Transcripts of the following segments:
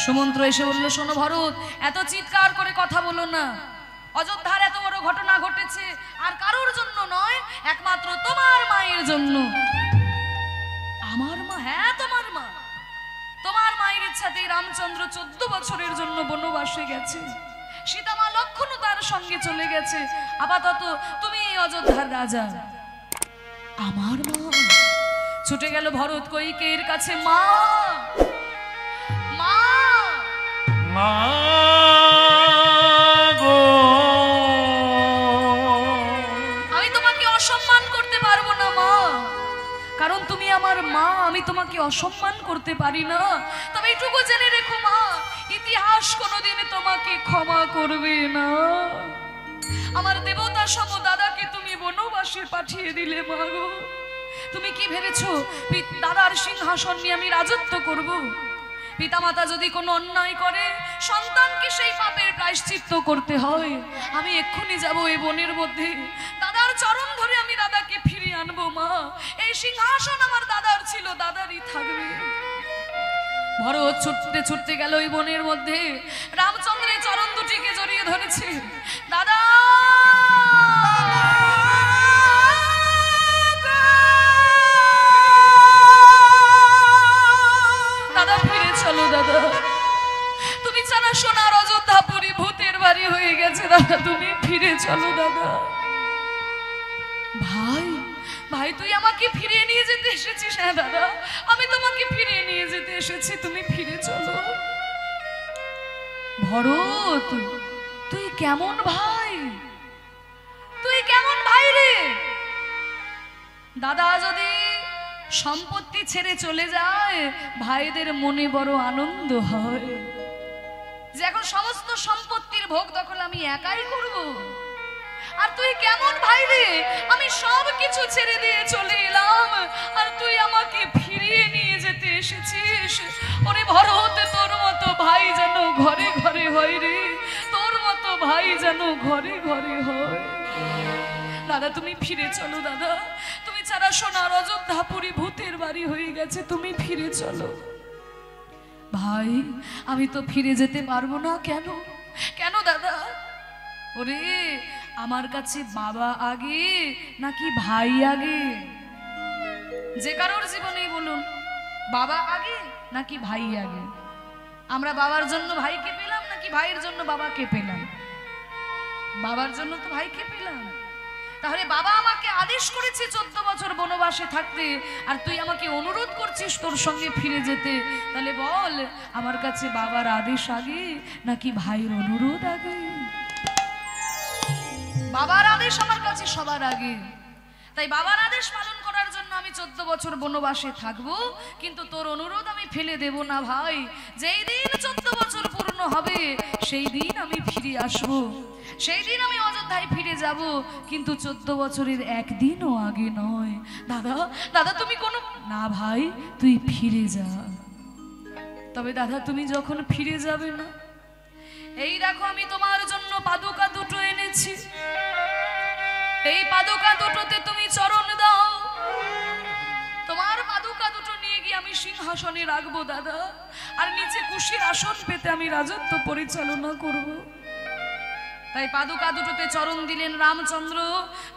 সুমন্ত্র এসে বলল, শোনো ভরত, এত চিৎকার করে কথা বলো না। অযোধ্যার এত বড় ঘটনা ঘটেছে আর কারোর জন্য নয়, একমাত্র তোমার মায়ের জন্য। আমার মা? হ্যাঁ, তোমার মা। তোমার মায়ের ইচ্ছাতেই রামচন্দ্র 14 বছরের জন্য বনবাসে গেছে। সীতামা লক্ষণও তার সঙ্গে চলে গেছে। আপাতত তুমি অযোধ্যার রাজা। আমার মা? ছুটে গেল ভরত কইকেয়ীর কাছে, মা মা মা গো, আমি তোমাকে অসম্মান করতে পারবো না মা, কারণ তুমি আমার মা। আমি তোমাকে অসম্মান করতে পারি না। তবে এইটুকু জেনে রেখো মা, ইতিহাস কোনোদিন তোমাকে ক্ষমা করবে না। আমার দেবতা সম দাদাকে তুমি বনবাসে পাঠিয়ে দিলে মা গো। তুমি কি ভেবেছো দাদার সিংহাসন নিয়ে আমি রাজত্ব করব? পিতামাতা যদি কোনো অন্যায় করে, সন্তানকে সেই পাপের প্রায়শ্চিত্ত করতে হয়। আমি এক্ষুনি যাব এই বনের মধ্যে, দাদার চরণ ধরে আমি দাদাকে ফিরিয়ে আনবো মা। এই সিংহাসন আমার দাদার ছিল, দাদারই থাকবে। ভরত ছুটতে ছুটতে গেল ওই বনের মধ্যে, রামচন্দ্রের চরণ দুটিকে জড়িয়ে ধরেছে। দাদা দাদা ফিরে চলো দাদা, তুমি জানা সোনার অযোধ্যাপুরী ভূতের বাড়ি হয়ে গেছে দাদা, তুমি ফিরে চলো দাদা। ভাই ভাই, তুই আমাকে ফিরিয়ে নিয়ে যেতে এসেছিস? হ্যাঁ দাদা, আমি তোমাকে ফিরিয়ে নিয়ে যেতে এসেছি, তুমি ফিরে চলো। ভরত, তুই কেমন ভাই? তুই কেমন ভাই রে? দাদা যদি সম্পত্তি ছেড়ে চলে যায়, ভাইদের মনে বড় আনন্দ হয় যে এখন সমস্ত সম্পত্তির ভোগ দখল আমি একাই করব। আর তুই কেমন ভাই রে? আমি সব কিছু ছেড়ে দিয়ে চলে এলাম, আর তুই আমাকে ফিরিয়ে নিয়ে যেতে এসেছিস। ওরে ভরত, তোর মতো ভাই যেন ঘরে ঘরে হয় রে, তোর মতো ভাই যেন ঘরে ঘরে হয়। দাদা তুমি ফিরে চলো দাদা, তুমি ছাড়া সোনার অযোধ্যাপুরী ভূতের বাড়ি হয়ে গেছে, তুমি ফিরে চলো। ভাই, আমি তো ফিরে যেতে পারবো না। কেন? কেন দাদা? ওরে, আমার কাছে বাবা আগে নাকি ভাই আগে? যে কারোর জীবনেই বলুন, বাবা আগে নাকি ভাই আগে? আমরা বাবার জন্য ভাইকে পেলাম নাকি ভাইয়ের জন্য বাবাকে পেলাম? বাবার জন্য তো ভাইকে পেলাম। তাহলে বাবা আমাকে আদেশ করেছে 14 বছর বনবাসে থাকতে, আর তুই আমাকে অনুরোধ করছিস তোর সঙ্গে ফিরে যেতে। তাহলে বল, আমার কাছে বাবার আদেশ আগে নাকি ভাইয়ের অনুরোধ আগে? বাবার আদেশ আমার কাছে সবার আগে। তাই বাবার আদেশ পালন করার জন্য আমি 14 বছর বনবাসে থাকবো, কিন্তু তোর অনুরোধ আমি ফেলে দেব না ভাই। যেই দিন 14 বছর পূর্ণ হবে সেই দিন আমি ফিরে আসবো, সেই দিন আমি অযোধ্যায় ফিরে যাব, কিন্তু 14 বছরের একদিনও আগে নয়। দাদা দাদা তুমি কোনো না ভাই, তুই ফিরে যা। তবে দাদা তুমি যখন ফিরে যাবে না, এই দেখো আমি তোমার জন্য পাদুকা দুটো এনেছি। এই পাদুকা দুটোতে তুমি চরণ দাও। তোমার পাদুকা দুটো নিয়ে গিয়ে আমি সিংহাসনে রাখবো দাদা, আর নিচে কুশীর আসন পেতে আমি রাজত্ব পরিচালনা করব। তাই পাদুকা দুটোতে চরণ দিলেন রামচন্দ্র,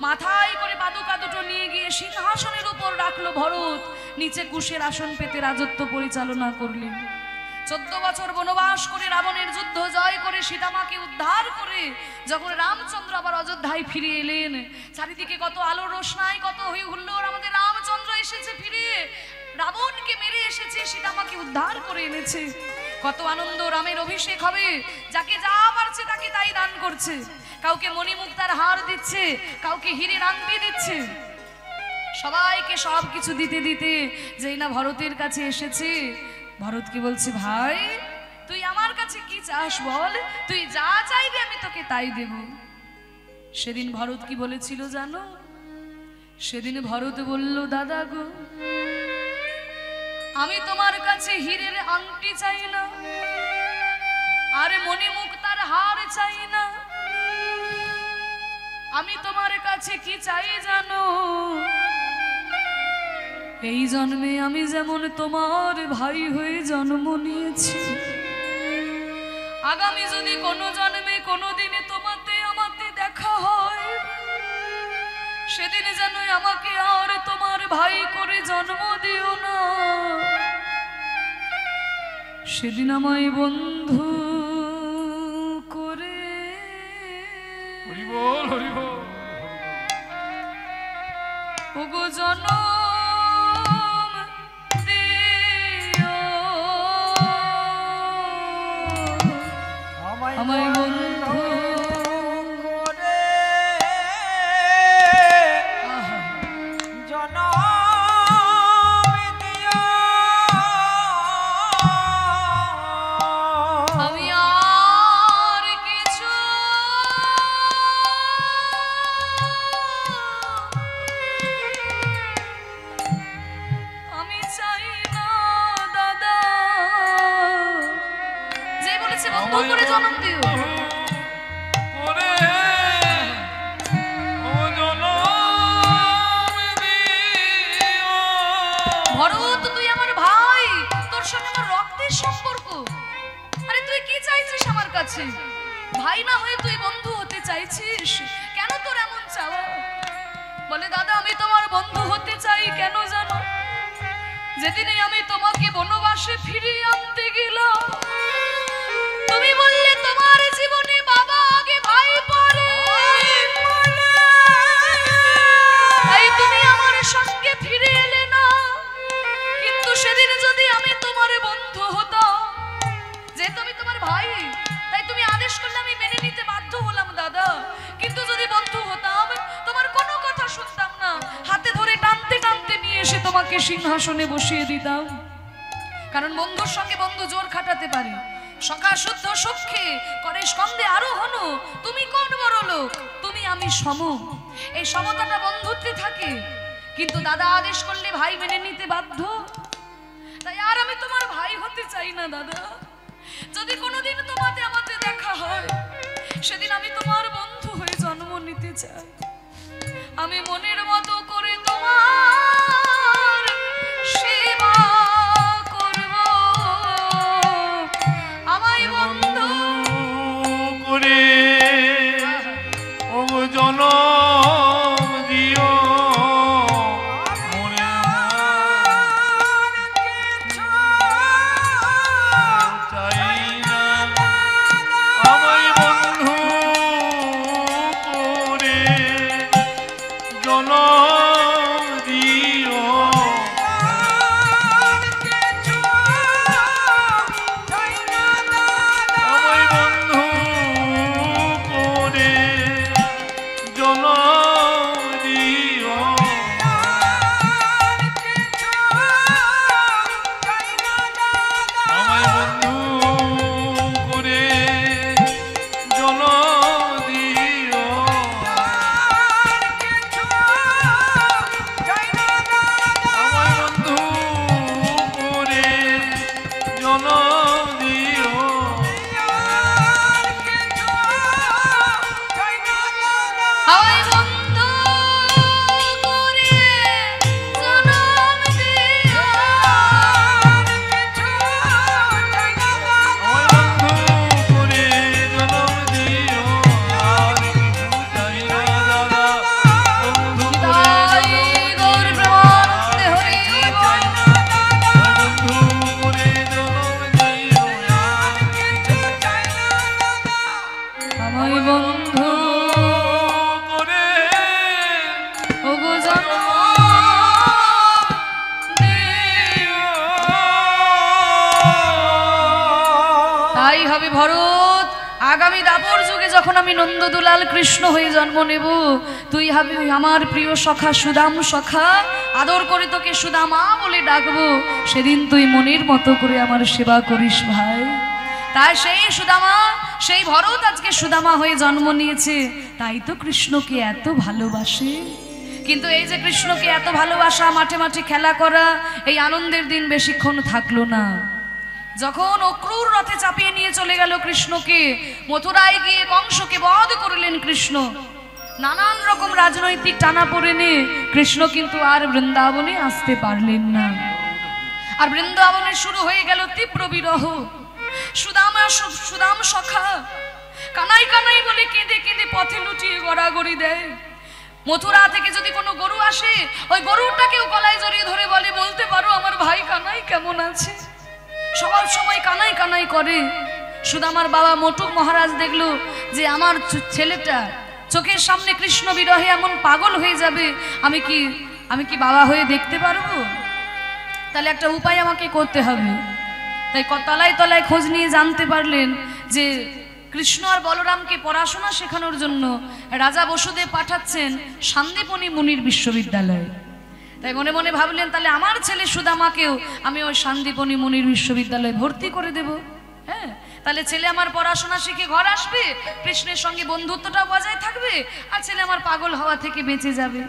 মাথায় করে পাদুকা দুটো নিয়ে গিয়ে সিংহাসনের উপর রাখলো ভরত, নিচে কুশের আসন পেতে রাজত্ব পরিচালনা করলেন। 14 বছর বনবাস করে রাবণের যুদ্ধ জয় করে সীতামাকে উদ্ধার করে যখন রামচন্দ্র আবার অযোধ্যায় ফিরে এলেন, চারিদিকে কত আলোর রোশনাই, কত হই হুল্লোড়। আমাদের রামচন্দ্র এসেছে ফিরে, রাবণকে মেরে এসেছে, সীতামাকে উদ্ধার করে এনেছে। কত আনন্দ, রামের অভিষেক হবে, যাকে যা পারছে তাকে তাই দান করছে। কাউকে মণিমুক্তার হার দিচ্ছে, কাউকে হীরের আংটি দিচ্ছে, সবাইকে সব কিছু দিতে দিতে যেই না ভরতের কাছে এসেছে, ভরতকে বলছে, ভাই তুই আমার কাছে কি চাস বল, তুই যা চাইবি আমি তোকে তাই দেব। সেদিন ভরত কি বলেছিল জানো? সেদিন ভরত বলল, দাদা গো, আমি তোমার কাছে হীরের আংটি চাই না, আর মণিমুক্তার হার চাই না। আমি তোমার কাছে কি চাই জানো? এই জন্মে আমি যেমন তোমার ভাই হয়ে জন্ম নিয়েছি, আগামী যদি কোনো জন্মে কোনো দিনে তোমাতে আমাতে দেখা হয়, সেদিন যেন আমাকে আর তোমার ভাই করে জন্ম দিও না, সেদিন আমায় বন্ধু করে হরি বল হরি বল। ওগো জনম দিও আমায় বন্ধু করে জনম দিও। আমি আর কিছু আমি চাই না দাদা। যে বলেছে বন্ধু করে জন্ম দিও, করে ও জনম দিও। ভরত তুই আমার ভাই, তোর সঙ্গে আমার রক্তের সম্পর্ক। আরে তুই কি চাইছিস আমার কাছে? ভাই না হয়ে তুই বন্ধু হতে চাইছিস? কেন তোর এমন চাওয়া? বলে দাদা আমি তোমার বন্ধু হতে চাই কেন জানো? যেদিনে আমি তোমাকে বনবাসে ফিরিয়ে আনতে গেলাম, তুমি বললে তোমার জীবনে বাবা আগে ভাই পরে, তাই তুমি আমার সঙ্গে ফিরে এলে না। কিন্তু সেদিন যদি আমি তোমার বন্ধু হতাম, যেহেতু আমি তোমার ভাই তাই তুমি আদেশ করলে আমি মেনে নিতে বাধ্য হলাম দাদা। কিন্তু যদি বন্ধু হতাম তোমার কোনো কথা শুনতাম না, হাতে ধরে টানতে টানতে নিয়ে এসে তোমাকে সিংহাসনে বসিয়ে দিতাম। কারণ বন্ধুর সঙ্গে বন্ধু জোর খাটাতে পারে। সখা শুদ্ধ সখ্যে করে স্কন্ধে আরোহণ, তুমি কোন বড় লোক, তুমি আমি সম, এই সমতাটা বন্ধুত্বে থাকে। কিন্তু দাদা আদেশ করলে ভাই মেনে নিতে বাধ্য, তাই আর আমি তোমার ভাই হতে চাই না দাদা। যদি কোনোদিন তোমাতে আমাদের দেখা হয়, সেদিন আমি তোমার বন্ধু হয়ে জন্ম নিতে চাই। আমি মনের মতো করে তোমার সেবা করব, আমায় বন্ধু করে ও জনম দিও। মনে চাই না আমায় বন্ধু করে জনম দিও। আমায় বন্ধু করে জনম দিও। আমায় বন্ধু করে জনম দিও। আমায় বন্ধু করে জনম দিও। আমায় বন্ধু করে জনম দিও। আমায় বন্ধু করে জনম দিও। আর কিছু চাই না দাদা, বন্ধু করে তাই গৌর প্রেমানন্দে হরি বল। বন্ধু করে জনম দিও। আর কিছু চাই না দাদা, আমায় বন্ধু করে ওগো জনম দিও। তাই হবে ভরত, আগামী দাপর যুগে যখন আমি নন্দদুলাল কৃষ্ণ হয়ে জন্ম নেব, তুই হবে আমার প্রিয় সখা সুদাম সখা, আদর করে তোকে সুদামা বলে ডাকবো। সেদিন তুই মনের মতো করে আমার সেবা করিস ভাই। তাই সেই সুদামা, সেই ভরত আজকে সুদামা হয়ে জন্ম নিয়েছে, তাই তো কৃষ্ণকে এত ভালোবাসে। কিন্তু এই যে কৃষ্ণকে এত ভালোবাসা, মাঠে মাঠে খেলা করা, এই আনন্দের দিন বেশিক্ষণ থাকলো না। যখন অক্রূর রথে চাপিয়ে নিয়ে চলে গেল কৃষ্ণকে, মথুরায় গিয়ে কংসকে বধ করলেন কৃষ্ণ। নানান রকম রাজনৈতিক টানা পড়ে নিয়ে কৃষ্ণ কিন্তু আর বৃন্দাবনে আসতে পারলেন না। আর বৃন্দাবনে শুরু হয়ে গেল তীব্র বিরহ। সুদাম সখা কানাই কানাই বলে কেঁদে কেঁদে পথে লুটিয়ে গড়াগড়ি দেয়। মথুরা থেকে যদি কোনো গরু আসে, ওই গরুটাকেও গলায় জড়িয়ে ধরে বলে, বলতে পারো আমার ভাই কানাই কেমন আছে? সবার সময় কানাই কানাই করে। সুদামার বাবা মোটুক মহারাজ দেখলো যে আমার ছেলেটা চোখের সামনে কৃষ্ণ বিরহে এমন পাগল হয়ে যাবে, আমি কি বাবা হয়ে দেখতে পারবো? তাহলে একটা উপায় আমাকে করতে হবে। তাই তলায় তলায় খোঁজ নিয়ে জানতে পারলেন যে কৃষ্ণ আর বলরামকে পড়াশোনা শেখানোর জন্য রাজা বসুদেব পাঠাচ্ছেন শান্তিপনি মুনির বিশ্ববিদ্যালয়ে। তাই মনে মনে ভাবলেন তাহলে আমার ছেলে সুদামাকেও আমি ওই শান্তিপনি মুনির বিশ্ববিদ্যালয়ে ভর্তি করে দেব। হ্যাঁ, তাহলে ছেলে আমার পড়াশোনা শিখে ঘর আসবে, কৃষ্ণের সঙ্গে বন্ধুত্বটাও বজায় থাকবে, আর ছেলে আমার পাগল হওয়া থেকে বেঁচে যাবে।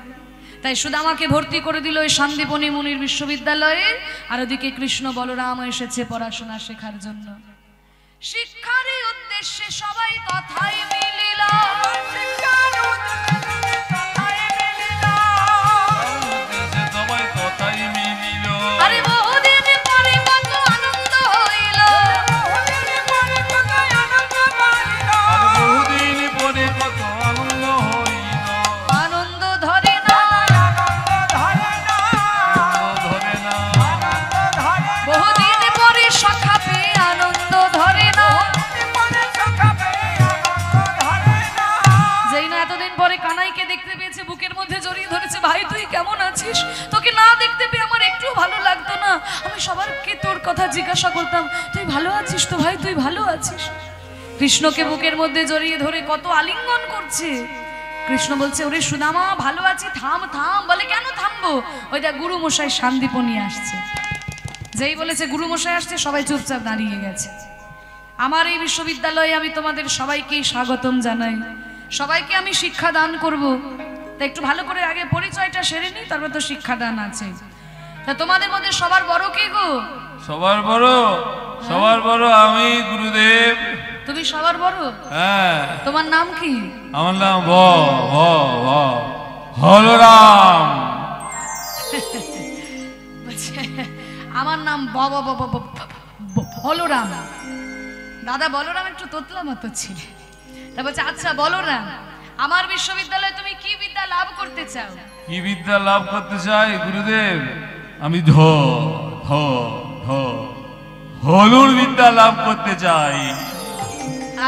তাই সুদামাকে ভর্তি করে দিল ওই শান্তিপনি মুনির বিশ্ববিদ্যালয়ে। আর ওদিকে কৃষ্ণ বলরাম এসেছে পড়াশোনা শেখার জন্য। শিক্ষার উদ্দেশ্যে সবাই তথায় মিলিল, আরে বহুদিন পরে কত আনন্দ হইল, আনন্দ ধরে না, বহুদিন পরে সখা পেয়ে আনন্দ ধরে না। যেই না এতদিন পরে কানাইকে দেখতে পেয়েছে, বুকের মধ্যে জড়িয়ে ধরেছে, ভাই তুই কেমন আছিস? তোকে না দেখতে পেয়ে আমার একটু ভালো লাগতো না। আমি সবারকে তোর কথা জিজ্ঞাসা করতাম, তুই ভালো আছিস তো ভাই, তুই ভালো আছিস? কৃষ্ণকে বুকের মধ্যে জড়িয়ে ধরে কত আলিঙ্গন করছে। কৃষ্ণ বলছে, ওরে সুদামা ভালো আছি, থাম থাম। বলে কেন থামবো? ওই দেখ গুরু মশাই শান্তিপনি আসছে। যেই বলেছে গুরু মশাই আসছে, সবাই চুপচাপ দাঁড়িয়ে গেছে। আমার এই বিশ্ববিদ্যালয়ে আমি তোমাদের সবাইকেই স্বাগতম জানাই, সবাইকে আমি শিক্ষা দান করব। তা একটু ভালো করে আগে পরিচয়টা সেরে নিই, তারপর তো শিক্ষা দান আছে। তা তোমাদের মধ্যে সবার বড় কে গো? সবার বড় আমি গুরুদেব। তুমি সবার বড়? হ্যাঁ। তোমার নাম কি? আমার নাম বলরাম। আমার নাম বলরাম। দাদা বলরাম একটু তোতলা মতো ছিল। তা বলছে, আচ্ছা বলরাম, আমার বিশ্ববিদ্যালয়ে তুমি কি বিদ্যা লাভ করতে চাও? কি বিদ্যা লাভ করতে চাই গুরুদেব? আমি হলুর বিদ্যা লাভ করতে চাই।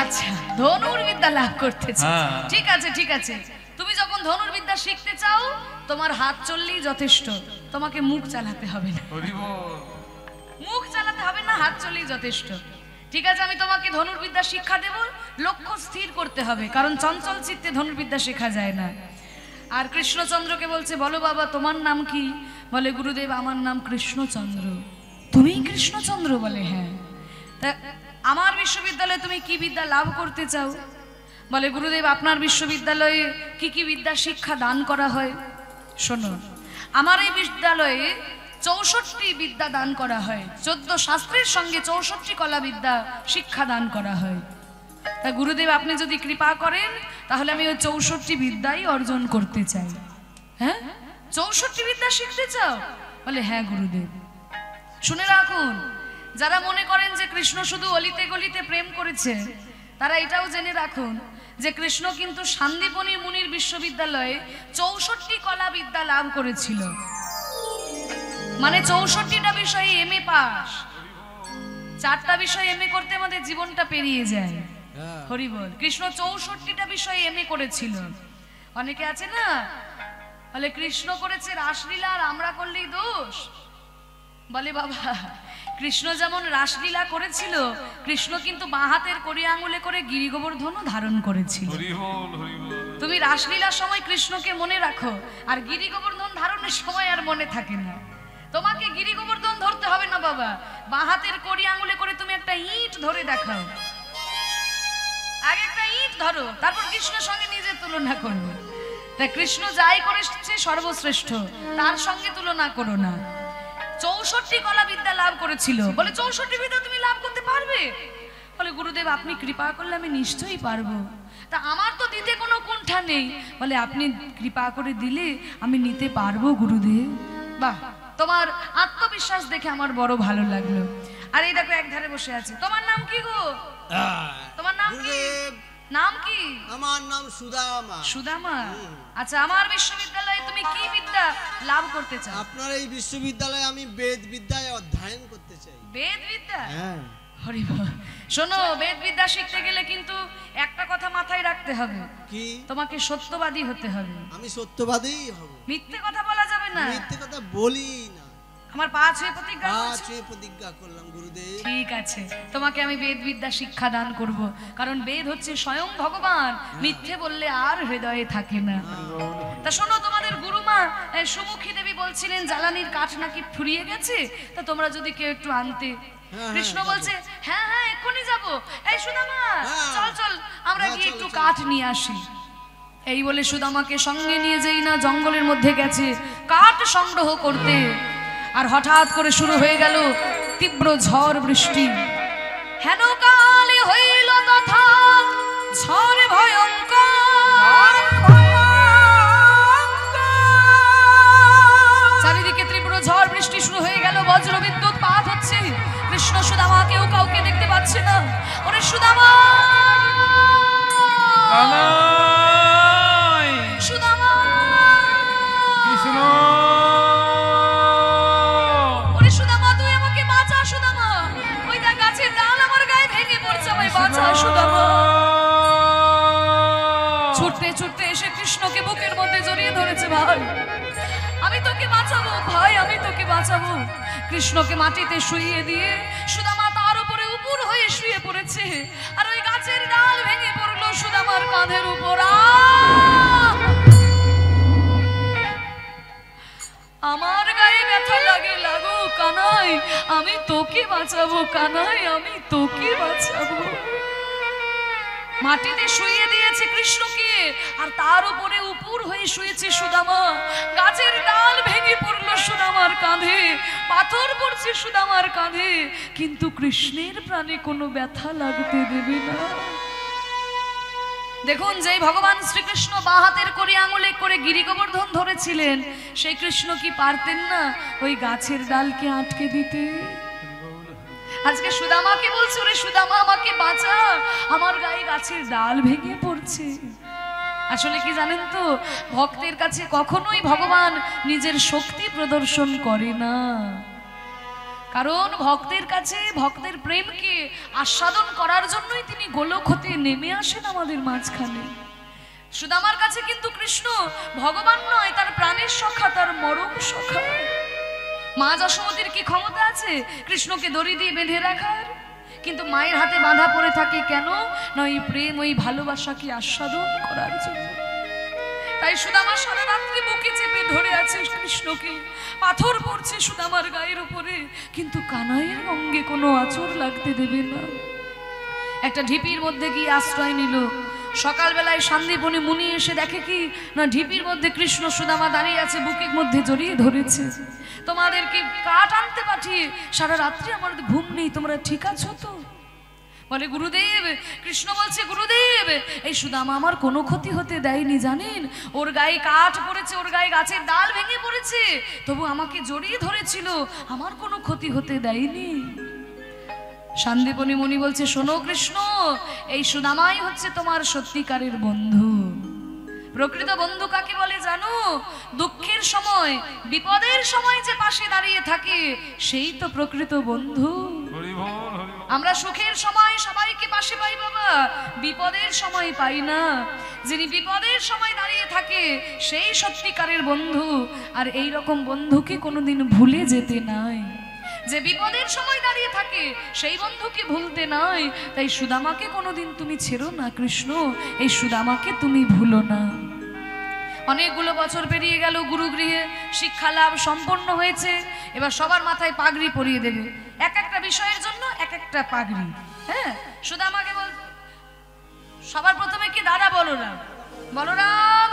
আচ্ছা, ধনুর বিদ্যা লাভ করতে চাও। হ্যাঁ। ঠিক আছে ঠিক আছে, তুমি যখন ধনুর বিদ্যা শিখতে চাও, তোমার হাত চললেই যথেষ্ট, তোমাকে মুখ চালাতে হবে না। মুখ চালাতে হবে না, হাত চললেই যথেষ্ট। ঠিক আছে, আমি তোমাকে ধনুর্বিদ্যা শিক্ষা দেব। লক্ষ্য স্থির করতে হবে, কারণ চঞ্চল চিত্তে ধনুর্বিদ্যা শেখা যায় না। আর কৃষ্ণচন্দ্রকে বলছে, বলো বাবা তোমার নাম কি? বলে, গুরুদেব আমার নাম কৃষ্ণচন্দ্র। তুমি কৃষ্ণচন্দ্র? বলে হ্যাঁ। তা আমার বিশ্ববিদ্যালয়ে তুমি কি বিদ্যা লাভ করতে চাও? বলে, গুরুদেব আপনার বিশ্ববিদ্যালয়ে কি কি বিদ্যা শিক্ষা দান করা হয়? শোনো, আমার এই বিদ্যালয়ে 64 বিদ্যা দান করা হয়। 14 শাস্ত্রের সঙ্গে 64 কলা বিদ্যা শিক্ষা দান করা হয়। তা গুরুদেব আপনি যদি কৃপা করেন, তাহলে আমি ওই 64 বিদ্যাই অর্জন করতে চাই। হ্যাঁ, 64 বিদ্যা শিখতে চাও? বলে হ্যাঁ গুরুদেব। শুনে রাখুন, যারা মনে করেন যে কৃষ্ণ শুধু অলিতে গলিতে প্রেম করেছে, তারা এটাও জেনে রাখুন যে কৃষ্ণ কিন্তু শান্তিপনি মুনির বিশ্ববিদ্যালয়ে 64 কলা বিদ্যা লাভ করেছিল। মানে 64টা বিষয়ে এমএ পাস। 4টা বিষয় এমএ করতে আমাদের জীবনটা পেরিয়ে যায়। হরি বল। কৃষ্ণ 64টা বিষয়ে এমএ করেছিল। অনেকে আছে না, বলে কৃষ্ণ করেছে রাসলীলা আর আমরা করলেই দোষ। বলে বাবা, কৃষ্ণ যেমন রাসলীলা করেছিল, কৃষ্ণ কিন্তু বাঁ হাতের কড়ি আঙুলে করে গিরি গোবর্ধনও ধারণ করেছিল। তুমি রাসলীলার সময় কৃষ্ণকে মনে রাখো, আর গিরি গোবর্ধন ধারণের সময় আর মনে থাকে না। তোমাকে গিরি গোবর্ধন ধরতে হবে না বাবা, বাঁ হাতের কড়ি আঙুলে করে তুমি একটা ইট ধরে দেখাও। আগে একটা ইট ধরো, তারপর কৃষ্ণের সঙ্গে নিজের তুলনা করবে। তাই কৃষ্ণ যাই করেছে সর্বশ্রেষ্ঠ, তার সঙ্গে তুলনা করো না। 64 কলা বিদ্যা লাভ করেছিল। বলে 64 বিদ্যা তুমি লাভ করতে পারবে? বলে গুরুদেব আপনি কৃপা করলে আমি নিশ্চয়ই পারবো। তা আমার তো দিতে কোনো কুণ্ঠা নেই। বলে আপনি কৃপা করে দিলে আমি নিতে পারবো গুরুদেব। বাহ, তোমার আত্মবিশ্বাস দেখে আমার বড় ভালো লাগলো। আর এই দেখো এক ধারে বসে আছে। তোমার নাম কি গো? তোমার নাম কি? গুরুদেব, নাম কি? আমার নাম সুদামা। সুদামা। আচ্ছা, আমার বিশ্ববিদ্যালয়ে তুমি কি বিদ্যা লাভ করতে চাও? আপনার এই বিশ্ববিদ্যালয়ে আমি বেদ বিদ্যায় অধ্যয়ন করতে চাই। বেদ বিদ্যা? হ্যাঁ। হরি বল। শোনো, বেদ বিদ্যা শিখতে গেলে কিন্তু একটা কথা মাথায় রাখতে হবে, কি? তোমাকে সত্যবাদী হতে হবে। আমি সত্যবাদী হব, মিথ্যে কথা বলা যাবে না। মিথ্যে কথা বলি না। আমার পা ছুঁয়ে প্রতিজ্ঞা করছো? ছুঁয়ে প্রতিজ্ঞা করলাম গুরুদেব। ঠিক আছে, তোমাকে আমি বেদ বিদ্যা শিক্ষা দান করব, কারণ বেদ হচ্ছে স্বয়ং ভগবান, মিথ্যে বললে আর হৃদয়ে থাকে না। তা শোনো, তোমাদের গুরুমা সুমুখী দেবী বলছিলেন জ্বালানির কাঠ নাকি ফুরিয়ে গেছে, তা তোমরা যদি কেউ একটু আনতে। কৃষ্ণ বলছে হ্যাঁ হ্যাঁ এক্ষুনি যাবো। এই সুদামা, চল চল আমরা গিয়ে একটু কাঠ নিয়ে আসি। এই বলে সুদামাকে সঙ্গে নিয়ে যেই না জঙ্গলের মধ্যে গেছে কাঠ সংগ্রহ করতে, আর হঠাৎ করে শুরু হয়ে গেল তীব্র ঝড় বৃষ্টি। হেন কালে হইল তথা ঝড় ভয়ঙ্কর, চারিদিকে তীব্র ঝড় বৃষ্টি শুরু হয়ে গেল, বজ্র বিদ্যুৎ পাত হচ্ছে। কৃষ্ণ সুদামা কেউ কাউকে দেখতে পাচ্ছে না। ওরে সুদামা, কানাই, সুদামা, কৃষ্ণ, ওরে সুদামা তুই আমাকে বাঁচা। সুদামা, ওই দেখ গাছের ডাল আমার গায়ে ভেঙে পড়ছে, আমায় বাঁচা সুদামা। ছুটতে ছুটতে এসে কৃষ্ণকে বুকের মধ্যে জড়িয়ে ধরেছে। ভাই আমি তোকে বাঁচাবো, ভাই আমি তোকে বাঁচাবো। কৃষ্ণকে মাটিতে শুইয়ে দিয়ে সুদামা তার উপরে উপুর হয়ে শুয়ে পড়েছে, আর ওই গাছের ডাল ভেঙে পড়লো সুদামার কাঁধের উপর। আমার গায়ে ব্যথা লাগে, লাগো কানাই, আমি তোকে বাঁচাবো কানাই, আমি তোকে বাঁচাবো। মাটিতে শুইয়ে দিয়েছে কৃষ্ণকে, আর তার উপরে উপুর হয়ে শুয়েছে সুদামা। গাছের ডাল ভেঙে পড়লো সুদামার কাঁধে, পাথর পড়ছে সুদামার কাঁধে, কিন্তু কৃষ্ণের প্রাণে কোনো ব্যথা লাগতে দেবে না। দেখুন, যেই ভগবান শ্রীকৃষ্ণ বাঁ হাতের কড়ি আঙুলে করে গিরি গোবর্ধন ধরেছিলেন, সেই কৃষ্ণ কি পারতেন না ওই গাছের ডালকে আটকে দিতে? আজকে সুদামাকে বলছে, ওরে সুদামা আমাকে বাঁচা, আমার গায়ে গাছের ডাল ভেঙে পড়ছে। আসলে কি জানেন তো, ভক্তের কাছে কখনোই ভগবান নিজের শক্তি প্রদর্শন করে না, কারণ ভক্তের কাছে ভক্তের প্রেমকে আস্বাদন করার জন্যই তিনি গোলক হতে নেমে আসেন আমাদের মাঝখানে। সুদামার কাছে কিন্তু কৃষ্ণ ভগবান নয়, তার প্রাণের সখা, তার মরম সখা। মা যশোমতীর কি ক্ষমতা আছে কৃষ্ণকে দড়ি দিয়ে বেঁধে রাখার? কিন্তু মায়ের হাতে বাঁধা পড়ে থাকে কেন? না ওই প্রেম, ওই ভালোবাসাকে আস্বাদন করার জন্য। তাই সুদামা সারা রাত্রি বুকে চেপে ধরে আছে কৃষ্ণকে, পাথর পড়ছে সুদামার গায়ের উপরে, কিন্তু কানাইয়ের অঙ্গে কোনো আঁচড় লাগতে দেবে না। একটা ঢিপির মধ্যে গিয়ে আশ্রয় নিল। সকালবেলায় সন্দীপনী মুনি এসে দেখে কি না, ঢিপির মধ্যে কৃষ্ণ সুদামা দাঁড়িয়ে আছে, বুকের মধ্যে জড়িয়ে ধরেছে। তোমাদেরকে কাঠ আনতে পাঠিয়ে সারা রাত্রি আমার ঘুম নেই, তোমরা ঠিক আছো তো? বলে গুরুদেব, কৃষ্ণ বলছে গুরুদেব এই সুদামা আমার কোনো ক্ষতি হতে দেয়নি জানেন, ওর গায়ে কাঠ পড়েছে, ওর গায়ে গাছের ডাল ভেঙে পড়েছে, তবু আমাকে জড়িয়ে ধরেছিল, আমার কোনো ক্ষতি হতে দেয়নি। সন্দীপনী মুনি বলছে, শোনো কৃষ্ণ, এই সুদামাই হচ্ছে তোমার সত্যিকারের বন্ধু। প্রকৃত বন্ধু কাকে বলে জানো? দুঃখের সময়, বিপদের সময় যে পাশে দাঁড়িয়ে থাকে, সেই তো প্রকৃত বন্ধু। আমরা সুখের সময় সবাইকে পাশে পাই বাবা, বিপদের সময় পাই না। যিনি বিপদের সময় দাঁড়িয়ে থাকে সেই সত্যিকারের বন্ধু। আর এই রকম বন্ধুকে কোনোদিন ভুলে যেতে নাই। যে বিপদের সময় দাঁড়িয়ে থাকে সেই বন্ধুকে ভুলতে নাই। তাই সুদামাকে কোনোদিন তুমি ছেড়ো না কৃষ্ণ, এই সুদামাকে তুমি ভুলো না। অনেকগুলো বছর পেরিয়ে গেল, গুরুগৃহে শিক্ষা লাভ সম্পন্ন হয়েছে। এবার সবার মাথায় পাগড়ি পরিয়ে দেবে, এক একটা বিষয়ের জন্য এক একটা পাগড়ি। হ্যাঁ, সুদামাকে বল, সবার প্রথমে কি দাদা বলরাম। বলরাম,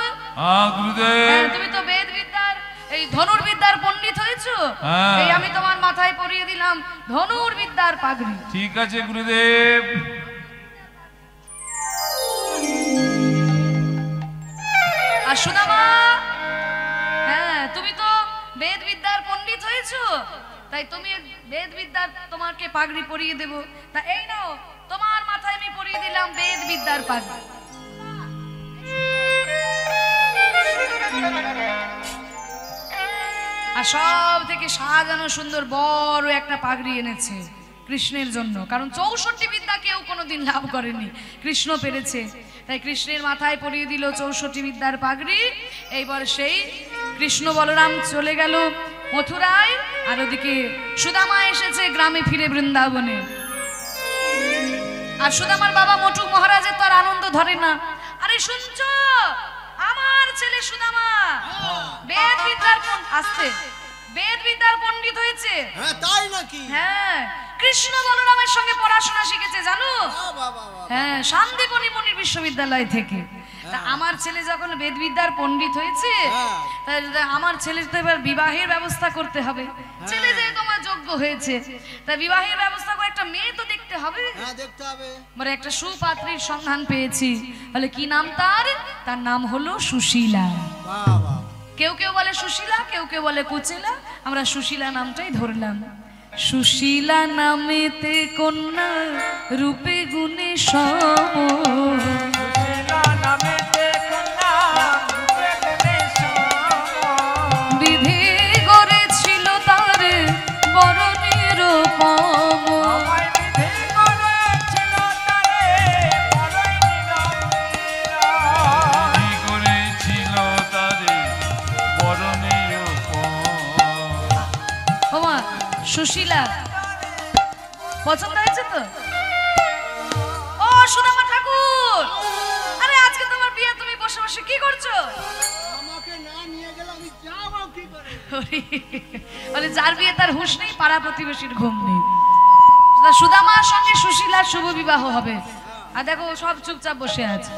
তুমি তো বেদ বিদ্যার এই ধনুর্বিদ্যার পণ্ডিত হয়েছো, এই আমি তোমার মাথায় পরিয়ে দিলাম ধনুর্বিদ্যার পাগড়ি। ঠিক আছে গুরুদেব। আর সুদামা, হ্যাঁ তুমি তো বেদ বিদ্যার পণ্ডিত হয়েছো, তাই তুমি বেদ বিদ্যার তোমাকে পাগড়ি পরিয়ে দেব। তা এই নাও, তোমার মাথায় আমি পরিয়ে দিলাম বেদ বিদ্যার পাগড়ি। আর সব থেকে সাজানো সুন্দর বড় একটা পাগড়ি এনেছে কৃষ্ণের জন্য, কারণ 64 বিদ্যা কেউ কোনোদিন লাভ করেনি, কৃষ্ণ পেরেছে। তাই কৃষ্ণের মাথায় পরিয়ে দিল 64 বিদ্যার পাগড়ি। এইবার সেই কৃষ্ণ বলরাম চলে গেল মথুরায়, আর ওদিকে সুদামা এসেছে গ্রামে ফিরে বৃন্দাবনে। আর সুদামার বাবা মোটুক মহারাজের তো আর আনন্দ ধরে না। আরে শুনছো, আমার ছেলে সুদামা বেদ বিদ্যার আসতে বেদ বিদ্যার পণ্ডিত হয়েছে। হ্যাঁ তাই নাকি? হ্যাঁ, কৃষ্ণ বলরামের সঙ্গে পড়াশোনা শিখেছে জানো? হ্যাঁ, শান্তিপনি মুনি বিশ্ববিদ্যালয় থেকে। তা আমার ছেলে যখন বেদ বিদ্যার পণ্ডিত হয়েছে, তাই আমার ছেলের তো এবার বিবাহের ব্যবস্থা করতে হবে। ছেলে যে তোমার যোগ্য হয়েছে, তা বিবাহের ব্যবস্থা করে একটা মেয়ে তো দেখতে হবে। হ্যাঁ দেখতে হবে। মানে একটা সুপাত্রীর সন্ধান পেয়েছি। বলে কি নাম তার? তার নাম হলো সুশীলা। বাবা, কেউ কেউ বলে সুশীলা, কেউ কেউ বলে কুচেলা, আমরা সুশীলা নামটাই ধরলাম। সুশীলা নামেতে কন্যা রূপে গুণে সম, বিধি করেছিল তার বরণের পম। সুশীলা পছন্দ হয়েছে তো? ও সুদামা ঠাকুর, আরে আজকে তোমার বিয়ে, তুমি বসে বসে কি করছো? আমাকে না নিয়ে গেলে আমি যাবো কি করে? বলে যার বিয়ে তার হুঁশ নেই, পাড়া প্রতিবেশীর ঘুম নেই। সুদামার সঙ্গে সুশীলার শুভ বিবাহ হবে। আর দেখো সব চুপচাপ বসে আছে।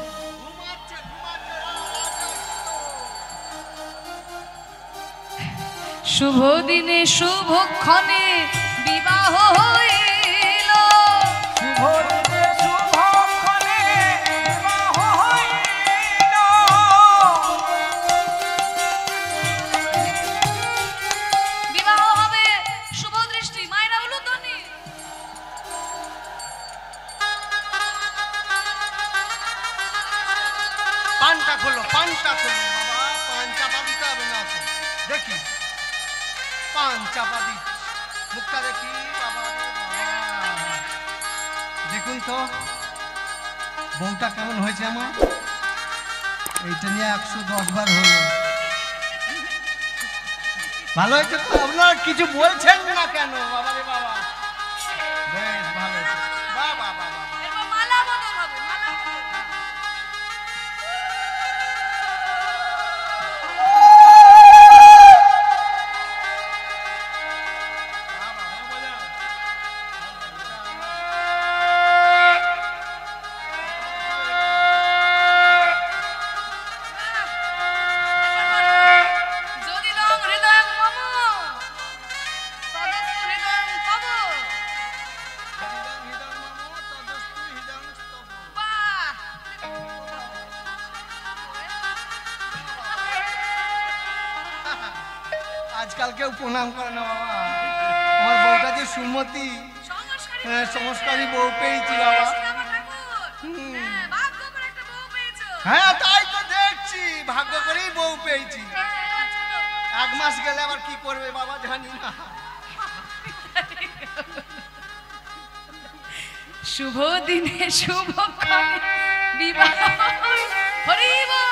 শুভ দিনে শুভক্ষণে বিবাহ হইল, বিবাহ হবে শুভ দৃষ্টি। মায়েরা হলো ধনী। পানটা খোলো, পানটা খোলো বাবা, পান চাপা দিতে হবে না তো। দেখি পান চাপা দি, মুখটা দেখি বাবা রে বাবা। দেখুন তো বউটা কেমন হয়েছে আমার। এইটা নিয়ে 110 বার হলো। ভালো হয়েছে তো? আপনারা কিছু বলছেন না কেন বাবা রে বাবা? বেশ ভালো হয়েছে। বাবা বাবা, এরপর মালা বদল হবে, মালা বদল। যদি দং হৃদয়ং মম তদস্তু হৃদয়ং তব। বাহ! আজকাল কেউ প্রণাম করে না বাবা। আমার বউটা যে সুমতি, সংস্কারী সংস্কারী বউ পেয়েছি বাবা। সুদামা ঠাকুর। হ্যাঁ, ভাগ্য করে একটা বউ পেয়েছো। হ্যাঁ তাই তো দেখছি, ভাগ্য করেই বউ পেয়েছি। হ্যাঁ, চলো। 1 মাস গেলে আবার কি করবে বাবা জানি না। শুভ দিনে শুভক্ষণে বিবাহ হরি বল।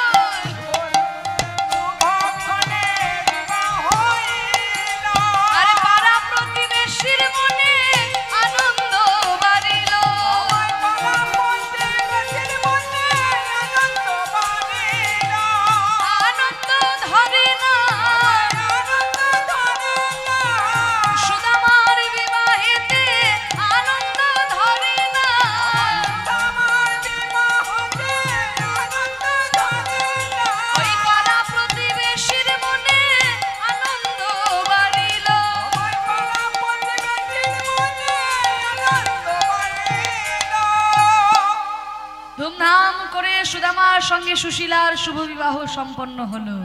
আরে পাড়া প্রতিবেশীর মনে আনন্দ বাড়িল, আনন্দ ধরে না সুদামার বিবাহেতে, আনন্দ ধরে না। ওই পাড়া প্রতিবেশীর মনে আনন্দ বাড়িল। ধুমধাম করে সুদামার সঙ্গে সুশীলার শুভ বিবাহ সম্পন্ন হলো।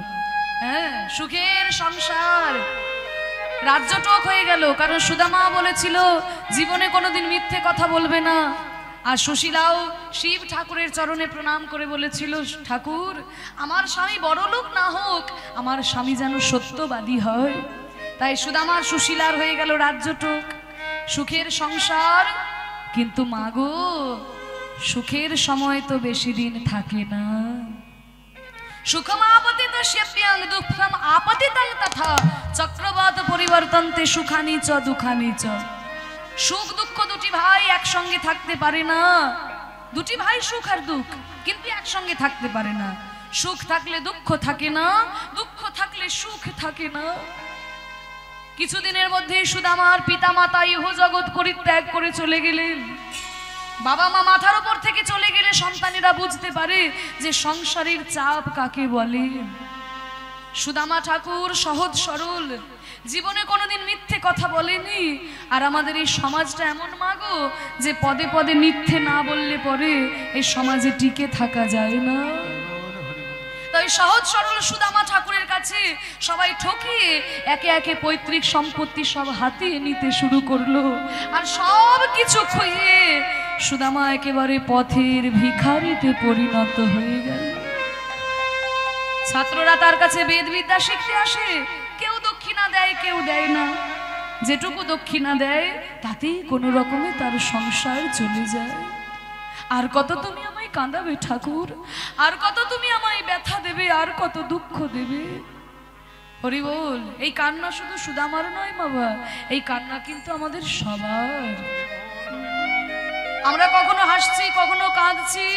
হ্যাঁ, সুখের সংসার। রাজ্যটক হয়ে গেল, কারণ সুদামা বলেছিল জীবনে কোনোদিন মিথ্যে কথা বলবে না। আর সুশীলাও শিব ঠাকুরের চরণে প্রণাম করে বলেছিল, ঠাকুর আমার স্বামী বড় লোক না হোক, আমার স্বামী যেন সত্যবাদী হয়। তাই সুদামার সুশীলার হয়ে গেল রাজ্যটক, সুখের সংসার। কিন্তু মাগো, সুখের সময় তো বেশি দিন থাকে না। সুখম আপতিতস্যপ্যং দুঃখম আপতিতং তথা চক্রবাত পরিবর্তন্তে সুখানি চ দুঃখানি চ। সুখ দুঃখ দুটি ভাই একসঙ্গে থাকতে পারে না। দুটি ভাই সুখ আর দুঃখ, কিন্তু একসঙ্গে থাকতে পারে না। সুখ থাকলে দুঃখ থাকে না, দুঃখ থাকলে সুখ থাকে না। কিছুদিনের মধ্যেই সুদামার পিতা মাতা ইহ জগৎ পরিত্যাগ করে চলে গেলেন। বাবা মা মাথার উপর থেকে চলে গেলে সন্তানেরা বুঝতে পারে যে সংসারের চাপ কাকে বলে। সুদামা ঠাকুর সহজ সরল, জীবনে কোনোদিন মিথ্যে কথা বলেনি। আর আমাদের এই সমাজটা এমন মাগো যে পদে পদে মিথ্যে না বললে পরে এই সমাজে টিকে থাকা যায় না। তাই সহজ সরল সুদামা ঠাকুরের কাছে সবাই ঠকিয়ে একে একে পৈতৃক সম্পত্তি সব হাতিয়ে নিতে শুরু করলো। আর সব কিছু খুইয়ে সুদামা একেবারে পথের ভিখারিতে পরিণত হয়ে গেল। ছাত্ররা তার কাছে বেদ বিদ্যা শিখতে আসে, কেউ দক্ষিণা দেয়, কেউ দেয় না। যেটুকু দক্ষিণা দেয় তাতেই কোনো রকমে তার সংসার চলে যায়। আর কত তুমি আমায় কাঁদাবে ঠাকুর, আর কত তুমি আমায় ব্যথা দেবে, আর কত দুঃখ দেবে। হরি বল। এই কান্না শুধু সুদামার নয় বাবা, এই কান্না কিন্তু আমাদের সবার। আমরা কখনো হাসছি, কখনো কাঁদছি,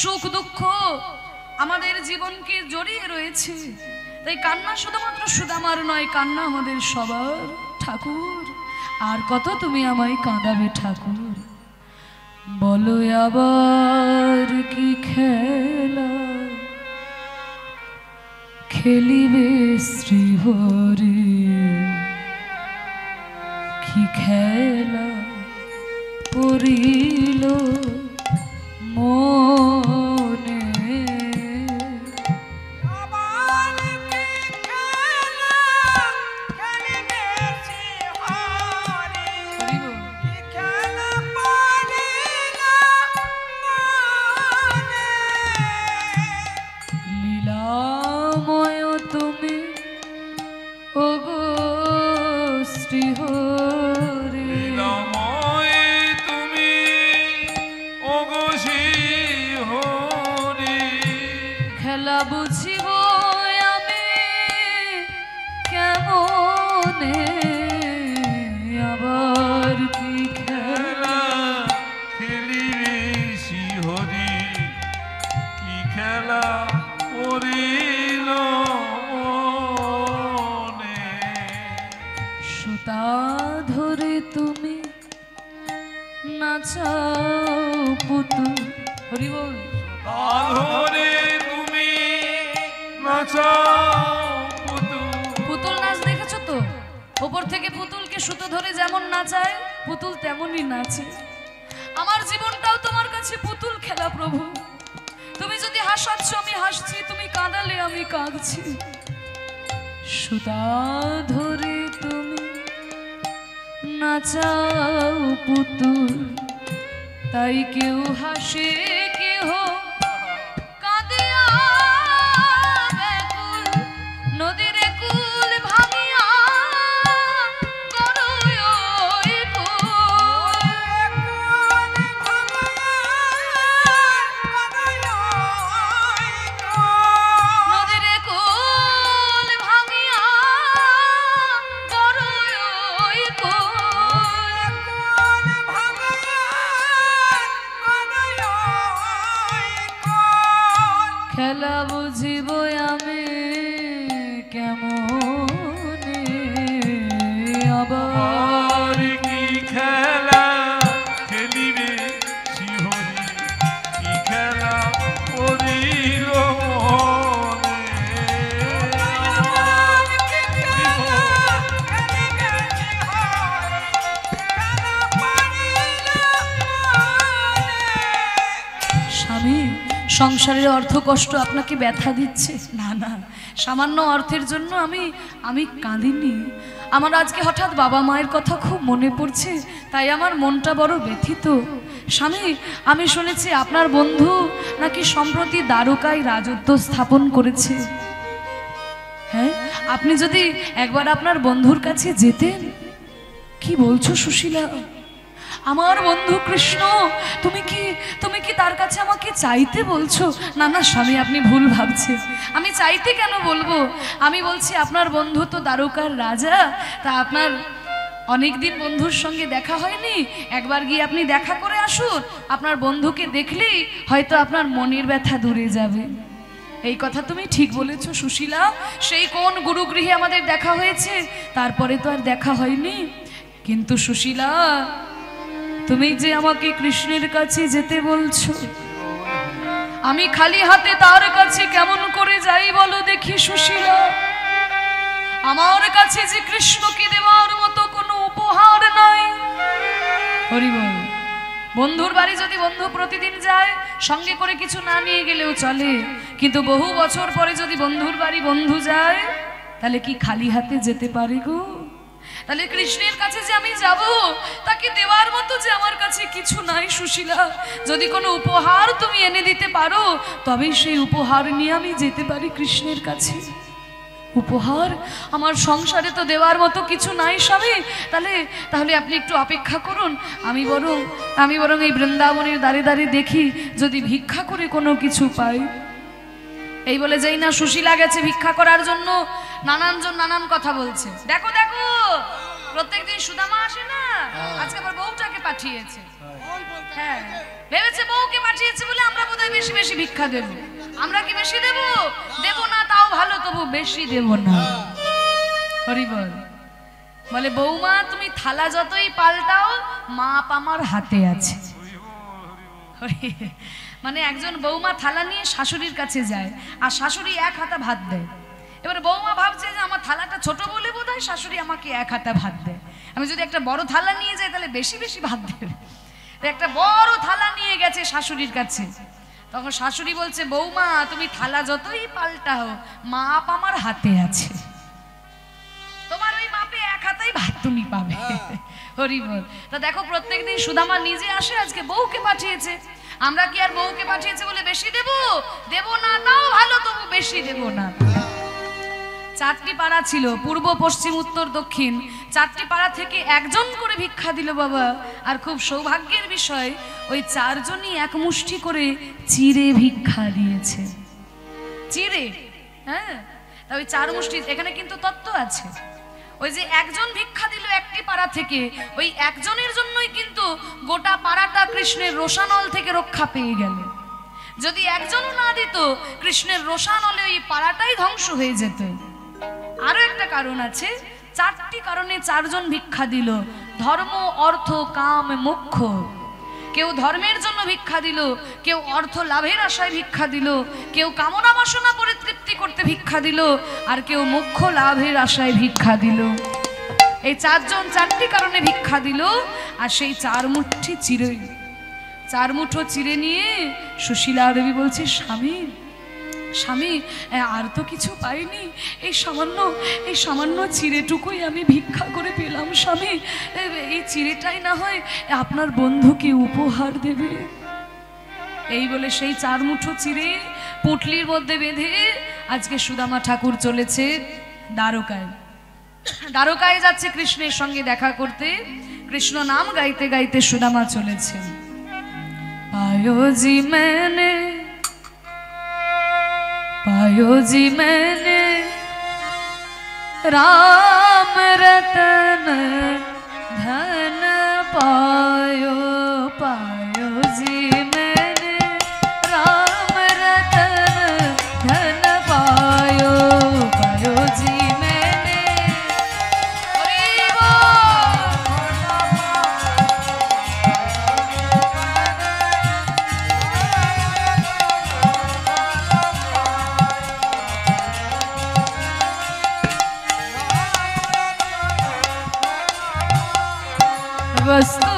সুখ দুঃখ আমাদের জীবনকে জড়িয়ে রয়েছে। তাই কান্না শুধুমাত্র সুদামার নয়, কান্না আমাদের সবার। ঠাকুর আর কত তুমি আমায় কাঁদাবে ঠাকুর, বলো আবার কি খেলা খেলিবে শ্রীহরি, কি খেলা পড়িল মনে। লীলাময় তুমি ওগো শ্রীহরি, লীলাময় তুমি ওগো শ্রীহরি, খেলা বুঝিব আমি কেমনে, আবার কি খেলা খেলিবে শ্রীহরি, কি খেলা পড়িল মনে। সুতা ধরে তুমি নাচাও পুতুল। হরি বল। ধরে তুমি নাচাও পুতুল। পুতুল নাচ দেখেছো তো? ওপর থেকে পুতুলকে সুতো ধরে যেমন নাচায়, পুতুল তেমনই নাচে। আমার জীবনটাও তোমার কাছে পুতুল খেলা প্রভু। তুমি যদি হাসাচ্ছ আমি হাসছি, তুমি কাঁদালে আমি কাঁদছি। সুতা ধরে তুমি নাচাও পুতুল, তাই কেউ হাসে কেহ কাঁদিয়া ব্যাকুল, নদীর কুল ভাঙিয়া করয় ওই কুল। নদীর কুল ভাঙিয়া করয় ওই কুল। খেলা বুঝিব আমি কেমনে, আবার আর কি খেলা খেলিবে শ্রীহরি, কি খেলা পড়িল স্বামী সংসারের অর্থ কষ্ট আপনাকে ব্যথা দিচ্ছে? না না, সামান্য অর্থের জন্য আমি কাঁদিনি। আমার আজকে হঠাৎ বাবা মায়ের কথা খুব মনে পড়ছে, তাই আমার মনটা বড় ব্যথিত। স্বামী, আমি শুনেছি আপনার বন্ধু নাকি সম্প্রতি দ্বারকায় রাজত্ব স্থাপন করেছে। হ্যাঁ, আপনি যদি একবার আপনার বন্ধুর কাছে যেতেন। কি বলছো সুশীলা? আমার বন্ধু কৃষ্ণ, তুমি কি তার কাছে আমাকে চাইতে বলছো? না না স্বামী, আপনি ভুল ভাবছেন। আমি চাইতে কেন বলবো? আমি বলছি আপনার বন্ধু তো দ্বারকার রাজা, তা আপনার অনেকদিন বন্ধুর সঙ্গে দেখা হয়নি, একবার গিয়ে আপনি দেখা করে আসুন। আপনার বন্ধুকে দেখলেই হয়তো আপনার মনের ব্যথা দূরে যাবে। এই কথা তুমি ঠিক বলেছো সুশীলা। সেই কোন গুরুগৃহে আমাদের দেখা হয়েছে, তারপরে তো আর দেখা হয়নি। কিন্তু সুশীলা, তুমি যে আমাকে কৃষ্ণের কাছে যেতে বলছো, আমি খালি হাতে তার কাছে কেমন করে যাই বলো দেখি সুশীলা? আমার কাছে যে কৃষ্ণকে দেওয়ার মতো কোনো উপহার নাই। হরি বল। বন্ধুর বাড়ি যদি বন্ধু প্রতিদিন যায়, সঙ্গে করে কিছু না নিয়ে গেলেও চলে, কিন্তু বহু বছর পরে যদি বন্ধুর বাড়ি বন্ধু যায়, তাহলে কি খালি হাতে যেতে পারে গো? তাহলে কৃষ্ণের কাছে যে আমি যাব, তাকে দেওয়ার মতো যে আমার কাছে কিছু নাই সুশীলা। যদি কোনো উপহার তুমি এনে দিতে পারো, তবেই সেই উপহার নিয়ে আমি যেতে পারি কৃষ্ণের কাছে। উপহার আমার সংসারে তো দেওয়ার মতো কিছু নাই স্বামী। তাহলে আপনি একটু অপেক্ষা করুন, আমি বরং এই বৃন্দাবনের দ্বারে দ্বারে দেখি যদি ভিক্ষা করে কোনো কিছু পাই। এই বলে যেই না সুশীলা গেছে ভিক্ষা করার জন্য, নানানজন নানান কথা বলছে। দেখো দেখো, প্রত্যেকদিন সুদামা আসে না, আজকে আবার বউটাকে পাঠিয়েছে। হ্যাঁ, ভেবেছে বউকে পাঠিয়েছে বলে আমরা বোধহয় বেশি বেশি ভিক্ষা দেব। আমরা কি বেশি দেব? দেব না, তাও ভালো, তবু বেশি দেব না। হরি বল। বলে বৌমা, তুমি থালা যতই পাল্টাও, মাপ আমার হাতে আছে। মানে একজন বৌমা থালা নিয়ে শাশুড়ির কাছে যায়, আর শাশুড়ি এক হাতা ভাত দেয়। এবারে বৌমা ভাবছে যে আমার থালাটা ছোট বলে বোধহয় শাশুড়ি আমাকে এক হাতা ভাত দেয়। আমি যদি একটা বড় থালা নিয়ে যাই, তাহলে বেশি বেশি ভাত দেবে। একটা বড় থালা নিয়ে গেছে শাশুড়ির কাছে। তখন শাশুড়ি বলছে, বৌমা, তুমি থালা যতই পাল্টাও, মাপ আমার হাতে আছে। তোমার ওই মাপে এক হাতাই ভাত তুমি পাবে। হরি বল। তা দেখো, প্রত্যেকদিন সুদামা নিজে আসে, আজকে বউকে পাঠিয়েছে। আমরা কি আর বউকে পাঠিয়েছে বলে বেশি দেব? দেব না, তাও ভালো, তবু বেশি দেব না। 4টি পাড়া ছিল, পূর্ব পশ্চিম উত্তর দক্ষিণ। 4টি পাড়া থেকে একজন করে ভিক্ষা দিল বাবা। আর খুব সৌভাগ্যের বিষয়, ওই 4 জনই এক মুষ্টি করে চিড়ে ভিক্ষা দিয়েছে। চিড়ে, হ্যাঁ। তা ওই 4 মুষ্টি, এখানে কিন্তু তত্ত্ব আছে। ওই যে একজন ভিক্ষা দিল একটি পাড়া থেকে, ওই একজনের জন্যই কিন্তু গোটা পাড়াটা কৃষ্ণের রোষানল থেকে রক্ষা পেয়ে গেল। যদি একজনও না দিত, কৃষ্ণের রোষানলে ওই পাড়াটাই ধ্বংস হয়ে যেত। আরো একটা কারণ আছে, 4টি কারণে 4 জন ভিক্ষা দিল। ধর্ম, অর্থ, কাম, মোক্ষ। কেউ ধর্মের জন্য ভিক্ষা দিল, কেউ অর্থ লাভের আশায় ভিক্ষা দিল, কেউ কামনা বাসনা পরিতৃপ্তি করতে ভিক্ষা দিল, আর কেউ মোক্ষ লাভের আশায় ভিক্ষা দিল। এই 4 জন 4টি কারণে ভিক্ষা দিল। আর সেই 4 মুঠি চিড়ে, 4 মুঠো চিড়ে নিয়ে সুশীলা দেবী বলছে, স্বামী স্বামী, আর তো কিছু পাইনি, এই সামান্য চিড়েটুকুই আমি ভিক্ষা করে পেলাম স্বামী। এই চিড়েটাই না হয় আপনার বন্ধুকে উপহার দেবে। এই বলে সেই 4 মুঠো চিড়ে পুটলির মধ্যে বেঁধে আজকে সুদামা ঠাকুর চলেছে দ্বারকায়। দ্বারকায় যাচ্ছে কৃষ্ণের সঙ্গে দেখা করতে। কৃষ্ণ নাম গাইতে গাইতে সুদামা চলেছে। পায়ো জি मैंने राम रतन धन पायो। पायो जी मैंने राम रतन धन पायो। पायो जी मैंने। वस्तु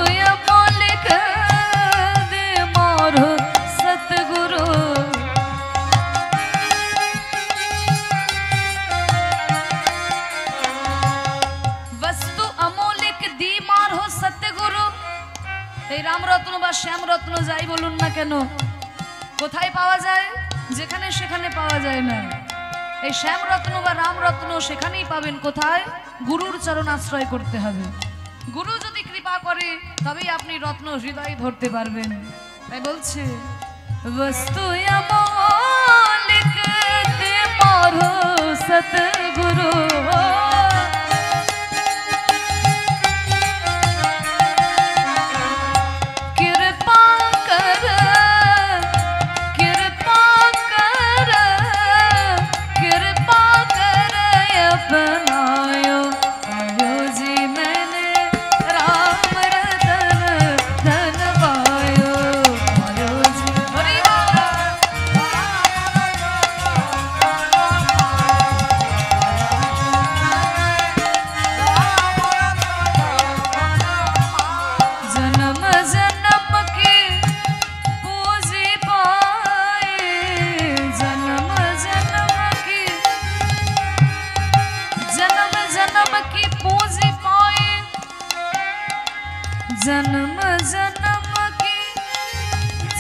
রত্ন যাই বলুন না কেন, কোথায় পাওয়া যায়? যেখানে সেখানে পাওয়া যায় না। এই শ্যাম রত্ন বা রাম রত্ন সেখানেই পাবেন। কোথায়? গুরুর চরণ আশ্রয় করতে হবে। গুরু যদি কৃপা করে তবেই আপনি রত্ন হৃদয়ে ধরতে পারবেন। তাই বলছে বস্তু লিখতে পড়ো সতগুরু, जन्म जन्म की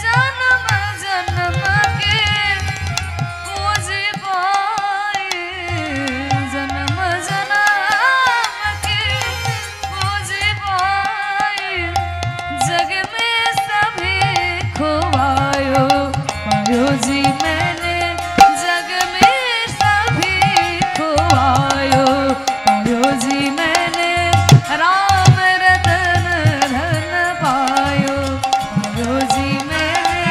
जन्म जन्म के पूजी पाए, जन्म जन्म की पूजी पाए, जग में सभी खोवायो पायो जी मैंने, जग में सभी खोवायो पायो जी मैंने, राम रतन धन पायो पायो जी मैंने।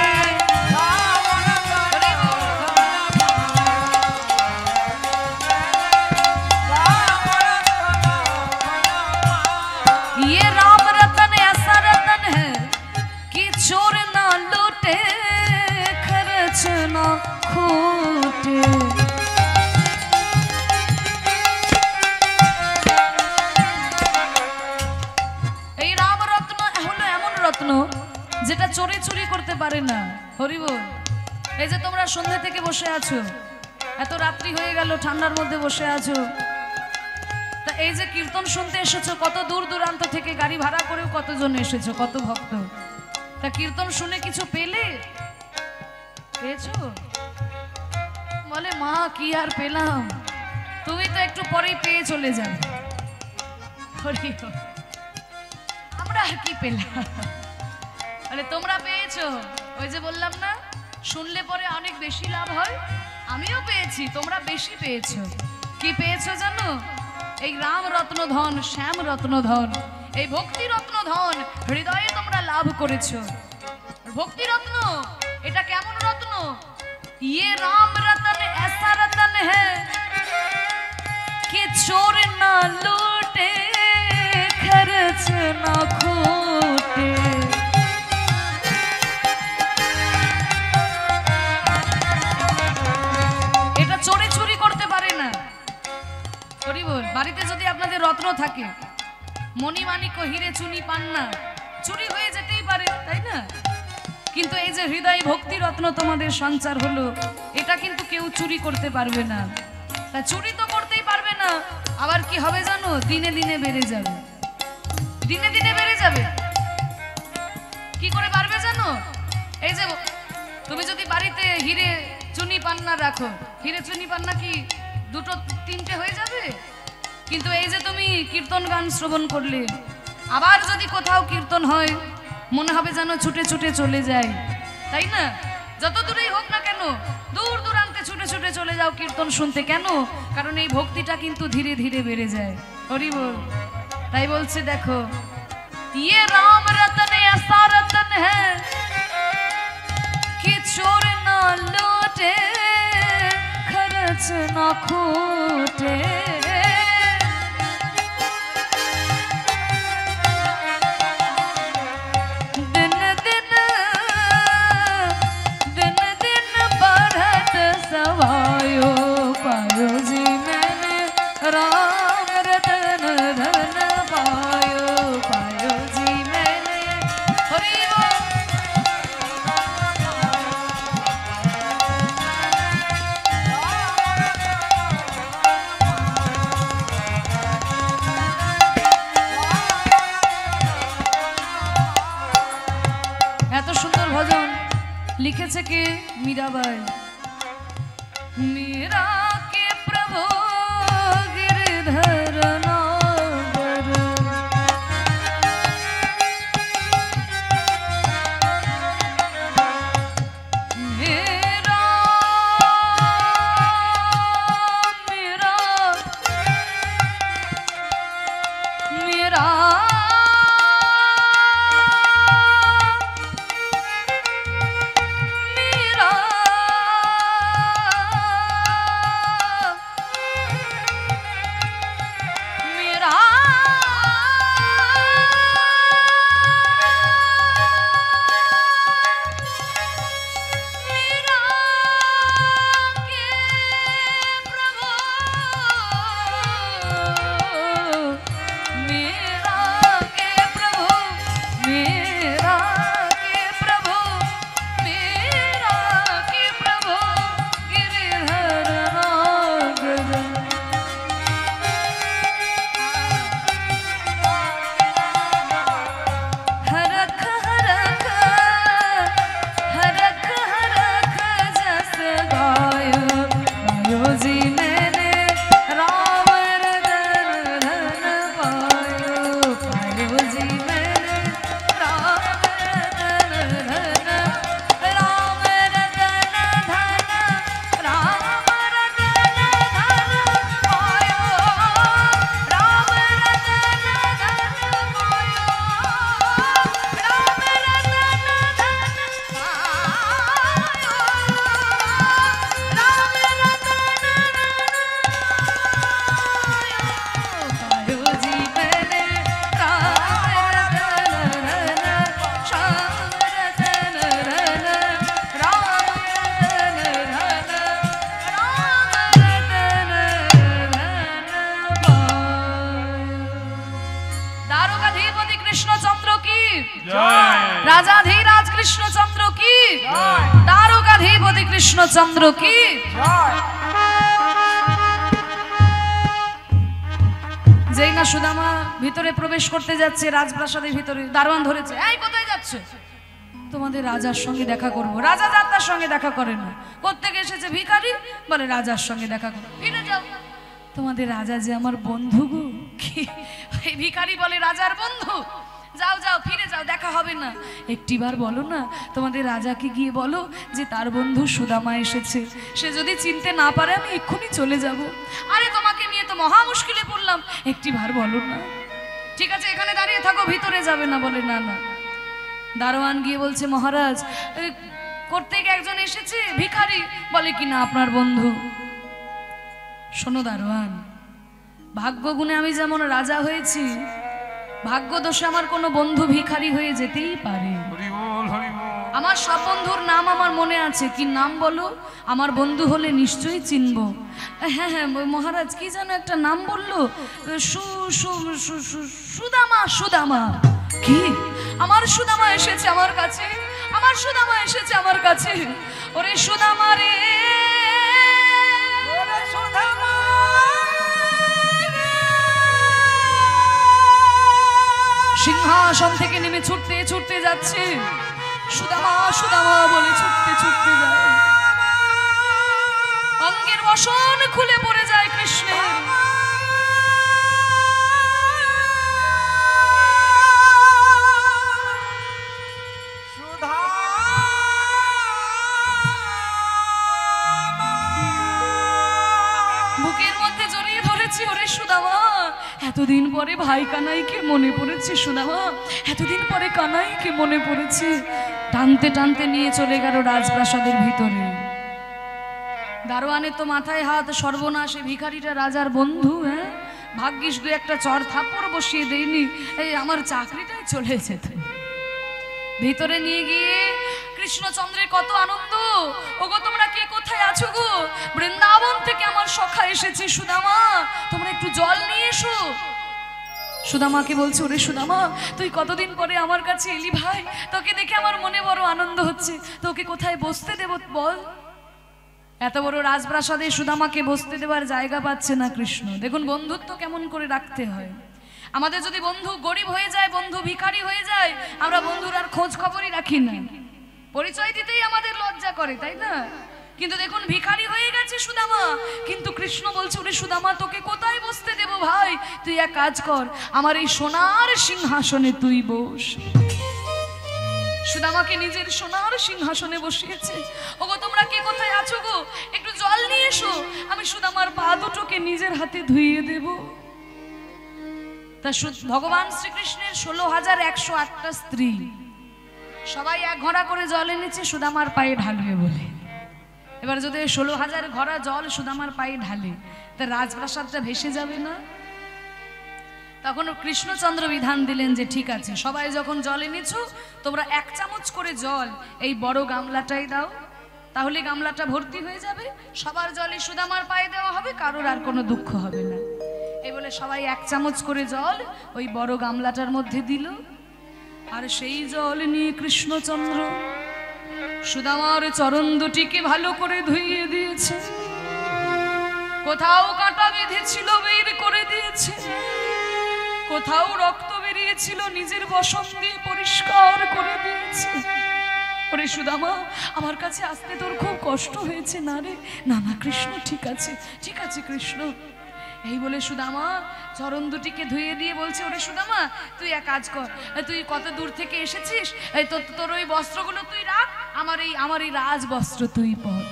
ये राम रतन ऐसा रतन है कि चोर ना लूटे, खर्च ना खूटे। এই রাম রত্ন হলো এমন রত্ন যেটা চোরে চুরি করতে পারে না। হরি বল। এই যে তোমরা সন্ধ্যা থেকে বসে আছো, এত রাত্রি হয়ে গেল, ঠান্ডার মধ্যে বসে আছো, তা এই যে কীর্তন শুনতে এসেছো, কত দূর দূরান্ত থেকে গাড়ি ভাড়া করেও কতজন এসেছো, কত ভক্ত। তা কীর্তন শুনে কিছু পেলে? পেয়েছো? বলে মা কি আর পেলাম, তুমি তো একটু পরেই পেয়ে চলে যাবে। হরি বল। আমরা আর কি পেলাম? বলে তোমরা পেয়েছো। ওই যে বললাম না, শুনলে পরে অনেক বেশি লাভ হয়। আমিও পেয়েছি, তোমরা বেশি পেয়েছো। কি পেয়েছো জানো? এই রাম রত্ন ধন, শ্যাম রত্ন ধন, এই ভক্তি রত্ন ধন হৃদয়ে তোমরা লাভ করেছো। ভক্তি রত্ন এটা কেমন রত্ন? ये राम रतन ऐसा रतन है कि चोर ना लूटे, खर्च ना खूटे। এটা চোরে চুরি করতে পারে না। হরি বল। বাড়িতে যদি আপনাদের রত্ন থাকে, মণিমাণিক্য হিরে চুনি পান না, চুরি হয়ে যেতেই পারে, তাই না? কিন্তু এই যে হৃদয় ভক্তি রত্ন তোমাদের সঞ্চার হলো, এটা কিন্তু কেউ চুরি করতে পারবে না। তা চুরি তো করতেই পারবে না, আবার কি হবে জানো? দিনে দিনে বেড়ে যাবে, দিনে দিনে বেড়ে যাবে। কি করে পারবে জানো? এই যে তুমি যদি বাড়িতে হিরে চুনি পান্না রাখো, হিরে চুনি পান্না কি দুটো তিনটে হয়ে যাবে? কিন্তু এই যে তুমি কীর্তন গান শ্রবণ করলে, আবার যদি কোথাও কীর্তন হয়, মনে হবে যেন ছুটে ছুটে চলে যায়, তাই না? যত দূরেই হোক না কেন, দূর দূরান্তে ছুটে ছুটে চলে যাও কীর্তন শুনতে। কেন? কারণ এই ভক্তিটা কিন্তু ধীরে ধীরে বেড়ে যায়। হরি বল। তাই বলছে দেখো, ये राम रतन ऐसा रतन है कि चोर ना लूटे, खर्च ना खूटे। दिन दिन दिन दिन बढ़त सवायो पायो जी मैंने, राम रतन धन पायो पायो जी मैंने। हरि बोल। ভজন লিখেছে কে? মীরাবাই। মীরা কে প্রভু गिरधर नागर, मेरा मेरा मेरा রাজাধীরাজ কৃষ্ণচন্দ্র কি, তারকাধিপতি কৃষ্ণচন্দ্র কি। যেই না সুদামা ভিতরে প্রবেশ করতে যাচ্ছে রাজপ্রাসাদের ভিতরে, দারোয়ান ধরেছে, এই কোথায় যাচ্ছ? তোমাদের রাজার সঙ্গে দেখা করবো। রাজা যাত্রার সঙ্গে দেখা করে না, কোত্থেকে এসেছে ভিখারি, বলে রাজার সঙ্গে দেখা করবো। ফিরে যাও, তোমাদের রাজা যে আমার বন্ধু গো। কি এই ভিখারি বলে রাজার বন্ধু? যাও যাও, ফিরে যাও, দেখা হবে না। একটিবার বলো না তোমাদের রাজাকে গিয়ে বলো যে তার বন্ধু সুদামা এসেছে, সে যদি চিনতে না পারে আমি এক্ষুনি চলে যাব। আরে তোমাকে নিয়ে তো মহা মুশকিলে পড়লাম, একটিবার বলো না। ঠিক আছে এখানে দাঁড়িয়ে থাকো, ভিতরে যাবে না। বলে না না। দারোয়ান গিয়ে বলছে মহারাজ কোত্থেকে একজন এসেছে ভিখারি, বলে কি না আপনার বন্ধু। শোনো দারোয়ান, ভাগ্য গুণে আমি যেমন রাজা হয়েছি, ভাগ্য দোষে আমার কোনো বন্ধু ভিখারি হয়ে যেতেই পারে। আমার সব বন্ধুর নাম আমার মনে আছে। কি নাম বলো? আমার বন্ধু হলে নিশ্চয়ই চিনবো। হ্যাঁ হ্যাঁ মহারাজ, কি যেন একটা নাম বললো, সুদামা। সুদামা কি? আমার সুদামা এসেছে আমার কাছে, আমার সুদামা এসেছে আমার কাছে। ওরে সুদামা রে, সিংহাসন থেকে নেমে ছুটতে ছুটতে যাচ্ছে। সুদামা সুদামা বলে ছুটতে ছুটতে যায়, অঙ্গের বসন খুলে পড়ে যায় কৃষ্ণের। বুকের মধ্যে জড়িয়ে ধরেছি। ওরে সুদামা, এতদিন পরে ভাই কানাইকে মনে পড়েছে। সুদামা, এতদিন পরে কানাইকে মনে পড়েছে। টানতে টানতে নিয়ে চলে গেল রাজপ্রাসাদের ভিতরে। দারোয়ানের তো মাথায় হাত, সর্বনাশ, ভিখারিটা রাজার বন্ধু। হ্যাঁ, ভাগ্যিস দু একটা চর থাপ্পড় বসিয়ে দেয়নি, এই আমার চাকরিটাই চলে যেত। ভিতরে নিয়ে গিয়ে কৃষ্ণচন্দ্রের কত আনন্দ। ওগো তোমরা কে কোথায় আছো গো? বৃন্দাবন থেকে আমার সখা এসেছে। সুদামা তোমরা একটু জল নিয়ে এসো। সুদামাকে বলছে, ওরে সুদামা তুই কতদিন পরে আমার কাছে এলি ভাই, তোকে দেখে আমার মনে বড় আনন্দ হচ্ছে। তোকে কোথায় বসতে দেব বল? এত বড় রাজপ্রাসাদে সুদামাকে বসতে দেওয়ার জায়গা পাচ্ছে না কৃষ্ণ। দেখুন বন্ধুত্ব কেমন করে রাখতে হয়। আমাদের যদি বন্ধু গরিব হয়ে যায়, বন্ধু ভিখারি হয়ে যায়, আমরা বন্ধুর আর খোঁজ খবরই রাখি না। পরিচয় দিতেই আমাদের লজ্জা করে, তাই না? কিন্তু দেখুন ভিখারি হয়ে গেছে সুদামা, কিন্তু কৃষ্ণ বলছে ওরে সুদামা তোকে কোথায় বসতে দেব ভাই, তুই এক কাজ কর, আমার এই সোনার সিংহাসনে তুই বস। সুদামাকে নিজের সোনার সিংহাসনে বসিয়েছে। ওগো তোমরা কে কোথায় আছো গো, একটু জল নিয়ে এসো, আমি সুদামার পা দুটোকে নিজের হাতে ধুইয়ে দেব। তা ভগবান শ্রীকৃষ্ণের 16,108টা স্ত্রী সবাই এক ঘড়া করে জল এনেছে সুদামার পায়ে ঢালবে বলে। এবার যদি 16,000 ঘড়া জল সুদামার পায়ে ঢালে তা রাজপ্রাসাদটা ভেসে যাবে না? তখন কৃষ্ণচন্দ্র বিধান দিলেন যে ঠিক আছে, সবাই যখন জল এনেছো তোমরা 1 চামচ করে জল এই বড় গামলাটাই দাও, তাহলে গামলাটা ভর্তি হয়ে যাবে, সবার জলই সুদামার পায়ে দেওয়া হবে, কারোর আর কোনো দুঃখ হবে না। এই বলে সবাই 1 চামচ করে জল ওই বড় গামলাটার মধ্যে দিল। আর সেই জল নিয়ে কৃষ্ণচন্দ্র সুদামার চরণ দুটিকে ভালো করে ধুইয়ে দিয়েছে, কোথাও কাঁটা বেঁধেছিল বের করে দিয়েছে, কোথাও রক্ত বেরিয়েছিল নিজের বসন দিয়ে পরিষ্কার করে দিয়েছে। ওরে সুদামা আমার কাছে আসতে তোর খুব কষ্ট হয়েছে না রে? না না কৃষ্ণ ঠিক আছে, ঠিক আছে কৃষ্ণ। এই বলে সুদামা চরণ দুটিকে ধুয়ে দিয়ে বলছে ওরে সুদামা তুই এক কাজ কর, তুই কত দূর থেকে এসেছিস, তোর ওই বস্ত্রগুলো তুই রাখ, আমার এই রাজ বস্ত্র তুই পর।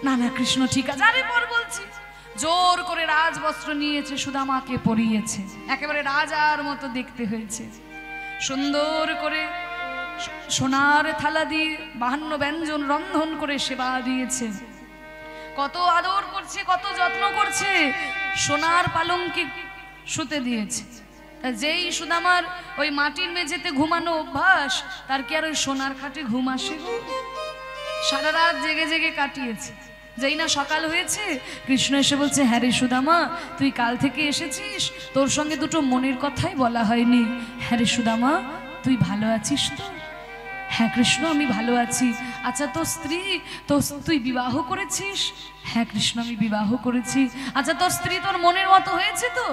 না না কৃষ্ণ ঠিক আছে, আরে পর বলছি। জোর করে রাজ বস্ত্র নিয়েছে, সুদামাকে পরিয়েছে, একেবারে রাজার মতো দেখতে হয়েছে। সুন্দর করে সোনার থালা দিয়ে 52 ব্যঞ্জন রন্ধন করে সেবা দিয়েছে, কত আদর করছে, কত যত্ন করছে, সোনার পালঙ্কে শুতে দিয়েছে। যেই সুদামার ওই মাটির মেঝেতে ঘুমানো অভ্যাস, তার কি আর ওই সোনার খাটে ঘুম আসে? সারা রাত জেগে জেগে কাটিয়েছে। যেই না সকাল হয়েছে কৃষ্ণ এসে বলছে হ্যাঁ রে সুদামা তুই কাল থেকে এসেছিস, তোর সঙ্গে দুটো মনের কথাই বলা হয়নি। হ্যাঁ রে সুদামা তুই ভালো আছিস তো? হ্যাঁ কৃষ্ণ আমি ভালো আছি। আচ্ছা তোর স্ত্রী, তুই বিবাহ করেছিস? হ্যাঁ কৃষ্ণ আমি বিবাহ করেছি। আচ্ছা তোর স্ত্রী তোর মনের মতো হয়েছে তো?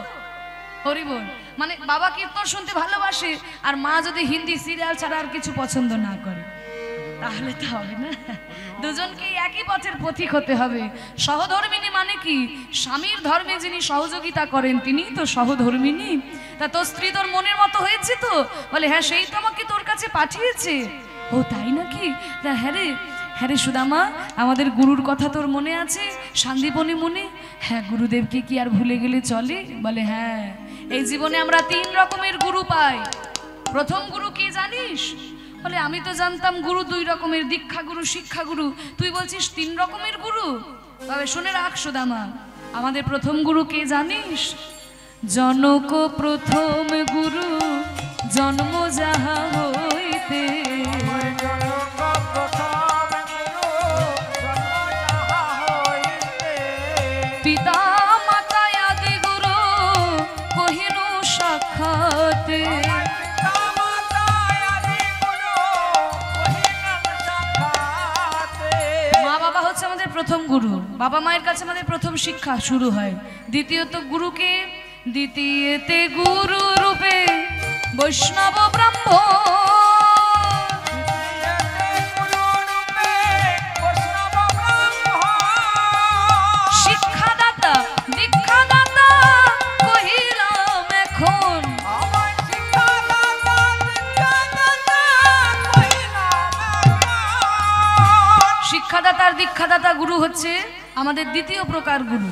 হরি বল। মানে বাবা কীর্তন শুনতে ভালোবাসে আর মা যদি হিন্দি সিরিয়াল ছাড়া আর কিছু পছন্দ না করে তাহলে তো হবে না, দুজনকে একই পথের পথিক হতে হবে। সহধর্মিনী মানে কি? স্বামীর ধর্মে যিনি সহযোগিতা করেন তিনিই তো সহধর্মিনী। তা তোর স্ত্রী তোর মনের মতো হয়েছে তো? বলে হ্যাঁ সেই তো আমাকে তোর কাছে পাঠিয়েছে। ও তাই নাকি? তা হ্যাঁ রে সুদামা আমাদের গুরুর কথা তোর মনে আছে? শান্তিপনি মুনি। হ্যাঁ গুরুদেবকে কি আর ভুলে গেলে চলে? বলে হ্যাঁ, এই জীবনে আমরা 3 রকমের গুরু পাই। প্রথম গুরু কি জানিস? বলে আমি তো জানতাম গুরু 2 রকমের, দীক্ষা গুরু শিক্ষা গুরু, তুই বলছিস 3 রকমের গুরু। তবে শুনে রাখ সুদামা, আমাদের প্রথম গুরু কে জানিস? জনক প্রথম গুরু জন্ম যাহা হইতে, পিতা মাতা আদি গুরু কহিন সাক্ষাতে। মা বাবা হচ্ছে আমাদের প্রথম গুরু, বাবা মায়ের কাছে আমাদের প্রথম শিক্ষা শুরু হয়। দ্বিতীয়ত গুরুকে, দ্বিতীয়তে গুরু রূপে বৈষ্ণব ব্রাহ্মণ, শিক্ষাদাতা দীক্ষাদাতা কহিলাম এখন। শিক্ষাদাতা আর দীক্ষাদাতা গুরু হচ্ছে আমাদের দ্বিতীয় প্রকার গুরু।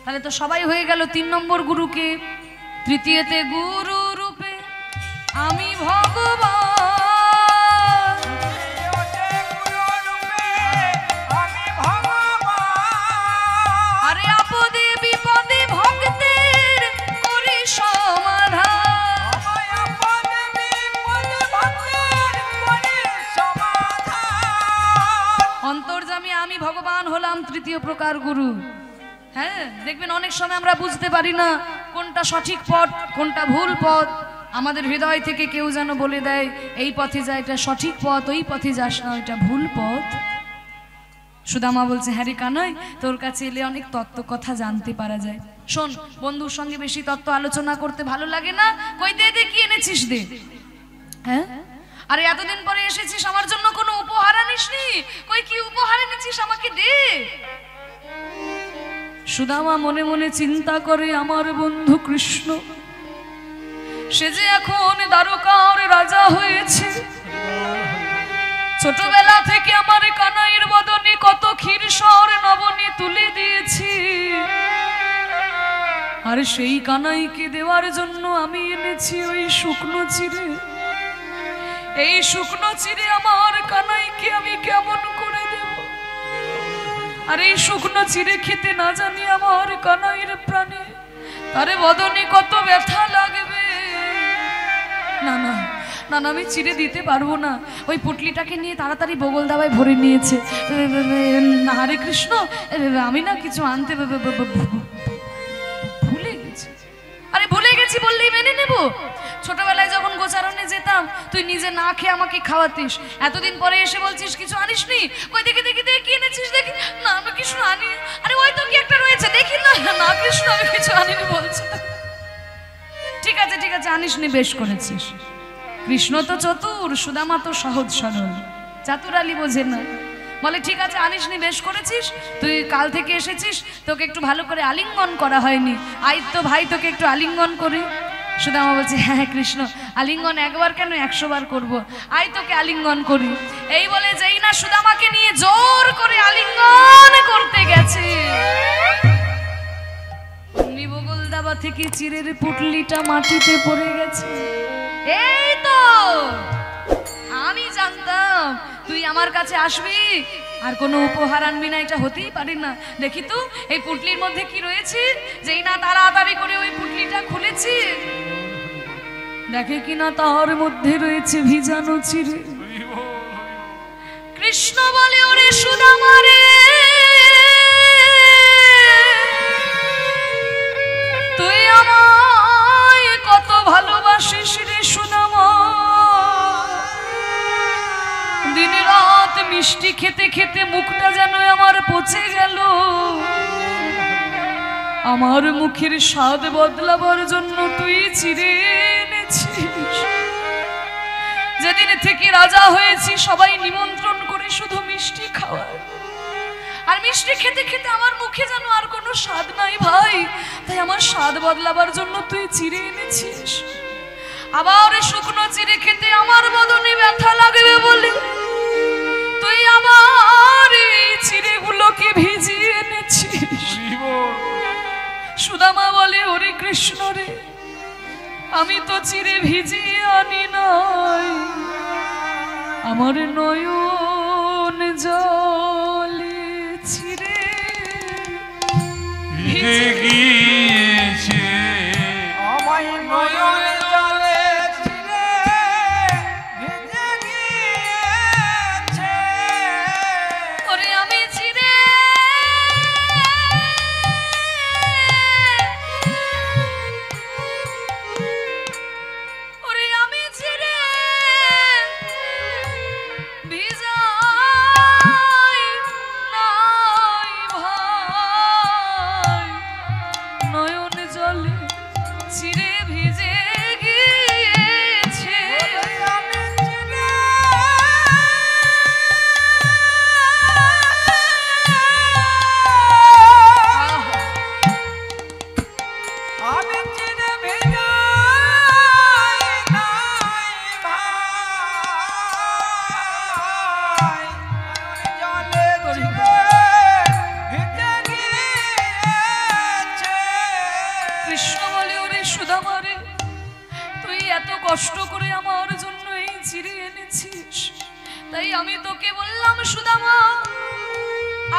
তাহলে তো সবাই হয়ে গেল 3 নম্বর গুরুকে। তৃতীয়তে গুরু রূপে আমি ভগবান, আরে আপদে বিপদে ভক্তের করি সমাধান। অন্তর্যামী আমি ভগবান হলাম তৃতীয় প্রকার গুরু। হ্যাঁ দেখবেন অনেক সময় আমরা বুঝতে পারি না কোনটা সঠিক পথ কোনটা ভুল পথ। আমাদের হৃদয় থেকে কেউ যেন বলে দেয় এই পথে যা, এটা সঠিক পথ, ওই পথে যাস না, এটা ভুল পথ। সুদামা বলছে হ্যাঁ রে কানাই তোর কাছে এলে অনেক তত্ত্ব কথা জানতে পারা যায়। শোন বন্ধুর সঙ্গে বেশি তত্ত্ব আলোচনা করতে ভালো লাগে না, কই দে কি এনেছিস দে। হ্যাঁ আরে এতদিন পরে এসেছিস, আমার জন্য কোনো উপহার সুদামা মনে মনে চিন্তা করে, আমার বন্ধু কৃষ্ণ সে যে এখন দ্বারকার রাজা হয়েছে, ছোটবেলা থেকে আমার কানাইয়ের বদনে কত ক্ষীরসর নবনী তুলে দিয়েছি, আর সেই কানাইকে দেওয়ার জন্য আমি এনেছি ওই শুকনো চিড়ে। এই শুকনো চিড়ে আমার কানাইকে আমি কেমন করে দেব? আর এই শুকনো চিড়ে খেতে না জানি আমার কানাইয়ের প্রাণে তারে বদনে কত ব্যথা লাগবে। না না না না, আমি চিড়ে দিতে পারবো না। ওই পুটলিটাকে নিয়ে তাড়াতাড়ি বগল দাবায় ভরে নিয়েছে। না হরে কৃষ্ণ, আমি না কিছু আনতে ভুলে গেছি। আরে ভুলে গেছি বললেই মেনে নেব? ছোটবেলায় যখন গোচারণে যেতাম তুই নিজে না খেয়ে আমাকে খাওয়াতিস, এতদিন পরে এসে বলছিস কিছু আনিসনি। কই দেখি দেখি দেখি কি এনেছিস দেখি। না আমি কিছু আনি। আরে ওই তো কি একটা রয়েছে দেখি। না না কৃষ্ণ, আমি কিছু আনিনি বলছি। ঠিক আছে ঠিক আছে, আনিসনি, বেশ করেছিস। কৃষ্ণ তো চতুর, সুদামা তো সহজ সরল, চাতুরালি বোঝে না। বলে ঠিক আছে আনিসনি, বেশ করেছিস। তুই কাল থেকে এসেছিস, তোকে একটু ভালো করে আলিঙ্গন করা হয়নি। আই তো ভাই তোকে একটু আলিঙ্গন করি। সুদামা বলছে, হ্যাঁ কৃষ্ণ, আলিঙ্গন একবার কেন 100 বার করবো। আই তোকে আলিঙ্গন করি। এই বলে যেই না সুদামাকে নিয়ে জোর করে আলিঙ্গন করতে গেছে, বগল দাবা থেকে চিড়ের পুটলিটা মাটিতে পড়ে গেছে। এই তো আমি জানতাম তুই আমার কাছে আসবি আর কোনো উপহার আনবি না, এটা হতেই পারে না। দেখি তো এই পুটলির মধ্যে কি রয়েছে। যেই না তাড়াতাড়ি করে ওই পুটলিটা খুলেছি, দেখে কিনা তার মধ্যে রয়েছে ভিজানো চিড়ে। কৃষ্ণ বলে, ওরে সুদামা রে, তুই আমায় কত ভালোবাসিস রে সুদামা। দিন রাত মিষ্টি খেতে খেতে মুখটা যেন আমার পচে গেল। আমার মুখের স্বাদ বদলাবার জন্য তুই চিড়ে এনেছিস। যেদিন থেকে রাজা হয়েছি সবাই নিমন্ত্রণ করে শুধু মিষ্টি খাওয়ায়, আর মিষ্টি খেতে খেতে আমার মুখে যেন আর কোনো স্বাদ নাই ভাই। তাই আমার স্বাদ বদলাবার জন্য তুই চিড়ে এনেছিস। আবার শুকনো চিড়ে খেতে আমার বদনে ব্যথা লাগবে বলে তুই আবার এই চিড়েগুলোকে ভিজিয়ে এনেছিস। সুদামা বলে, ওরে কৃষ্ণ রে, আমি তো চিড়ে ভিজিয়ে আনি নাই, আমার নয়ন জলে চিড়ে ভিজে গিয়েছে, আমার নয়ন জলে চিড়ে ভিজে গিয়েছে। ওরে আমি চিড়ে ভিজাই নাই ভাই, নয়ন জলে চিড়ে ভিজে গিয়েছে। আমি চিড়ে ভিজাই নাই ভাই, জলে চিড়ে ভিজে গিয়েছে। কৃষ্ণ বলে, ওরে সুদামা রে, তুই এত কষ্ট করে আমার জন্য এই চিড়ে এনেছিস, তাই আমি তোকে বললাম সুদামা,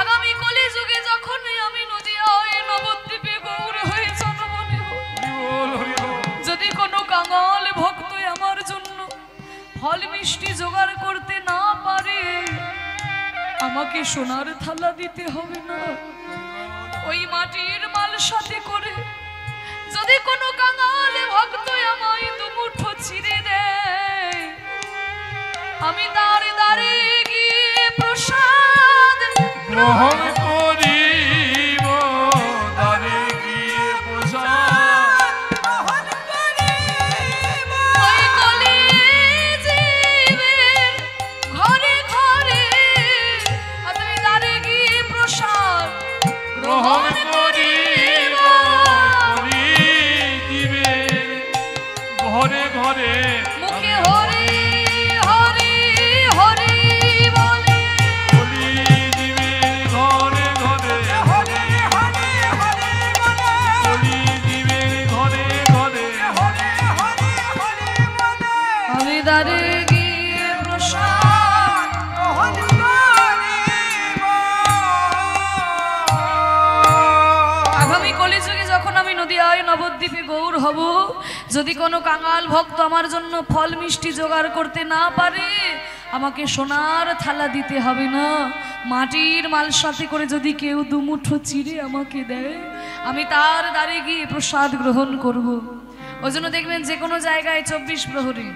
আগামী কলি যুগে যখন আমি নদিয়ায় নবদ্বীপে গৌর হয়ে জন্ম নেব, যদি কোনো কাঙাল ভক্ত আমার জন্য ফল মিষ্টি জোগাড় করতে না পারে, আমাকে সোনার থালা দিতে হবে না। ওই মাটির মাল সাথে করে যদি কোনো কাঙাল ভক্ত আমায় দুমুঠো চিড়ে দেয়, আমি দাঁড়ে দাঁড়ে গিয়ে প্রসাদ গ্রহণ করিব, দ্বারে গিয়ে প্রসাদ গ্রহণ করিব। ওই কলি জীবের ঘরে ঘরে আমি দাঁড়ে গিয়ে প্রসাদ হব। যদি কোনো কাঙাল ভক্ত আমার জন্য ফল মিষ্টি জোগাড় করতে না পারে, আমাকে সোনার থালা দিতে হবে না, মাটির মাল সাথে করে যদি কেউ দুমুঠো চিড়ে আমাকে দেয়, আমি তার দ্বারে গিয়ে প্রসাদ গ্রহণ করব। ওই জন্য দেখবেন যে কোনো জায়গায় 24 প্রহরী,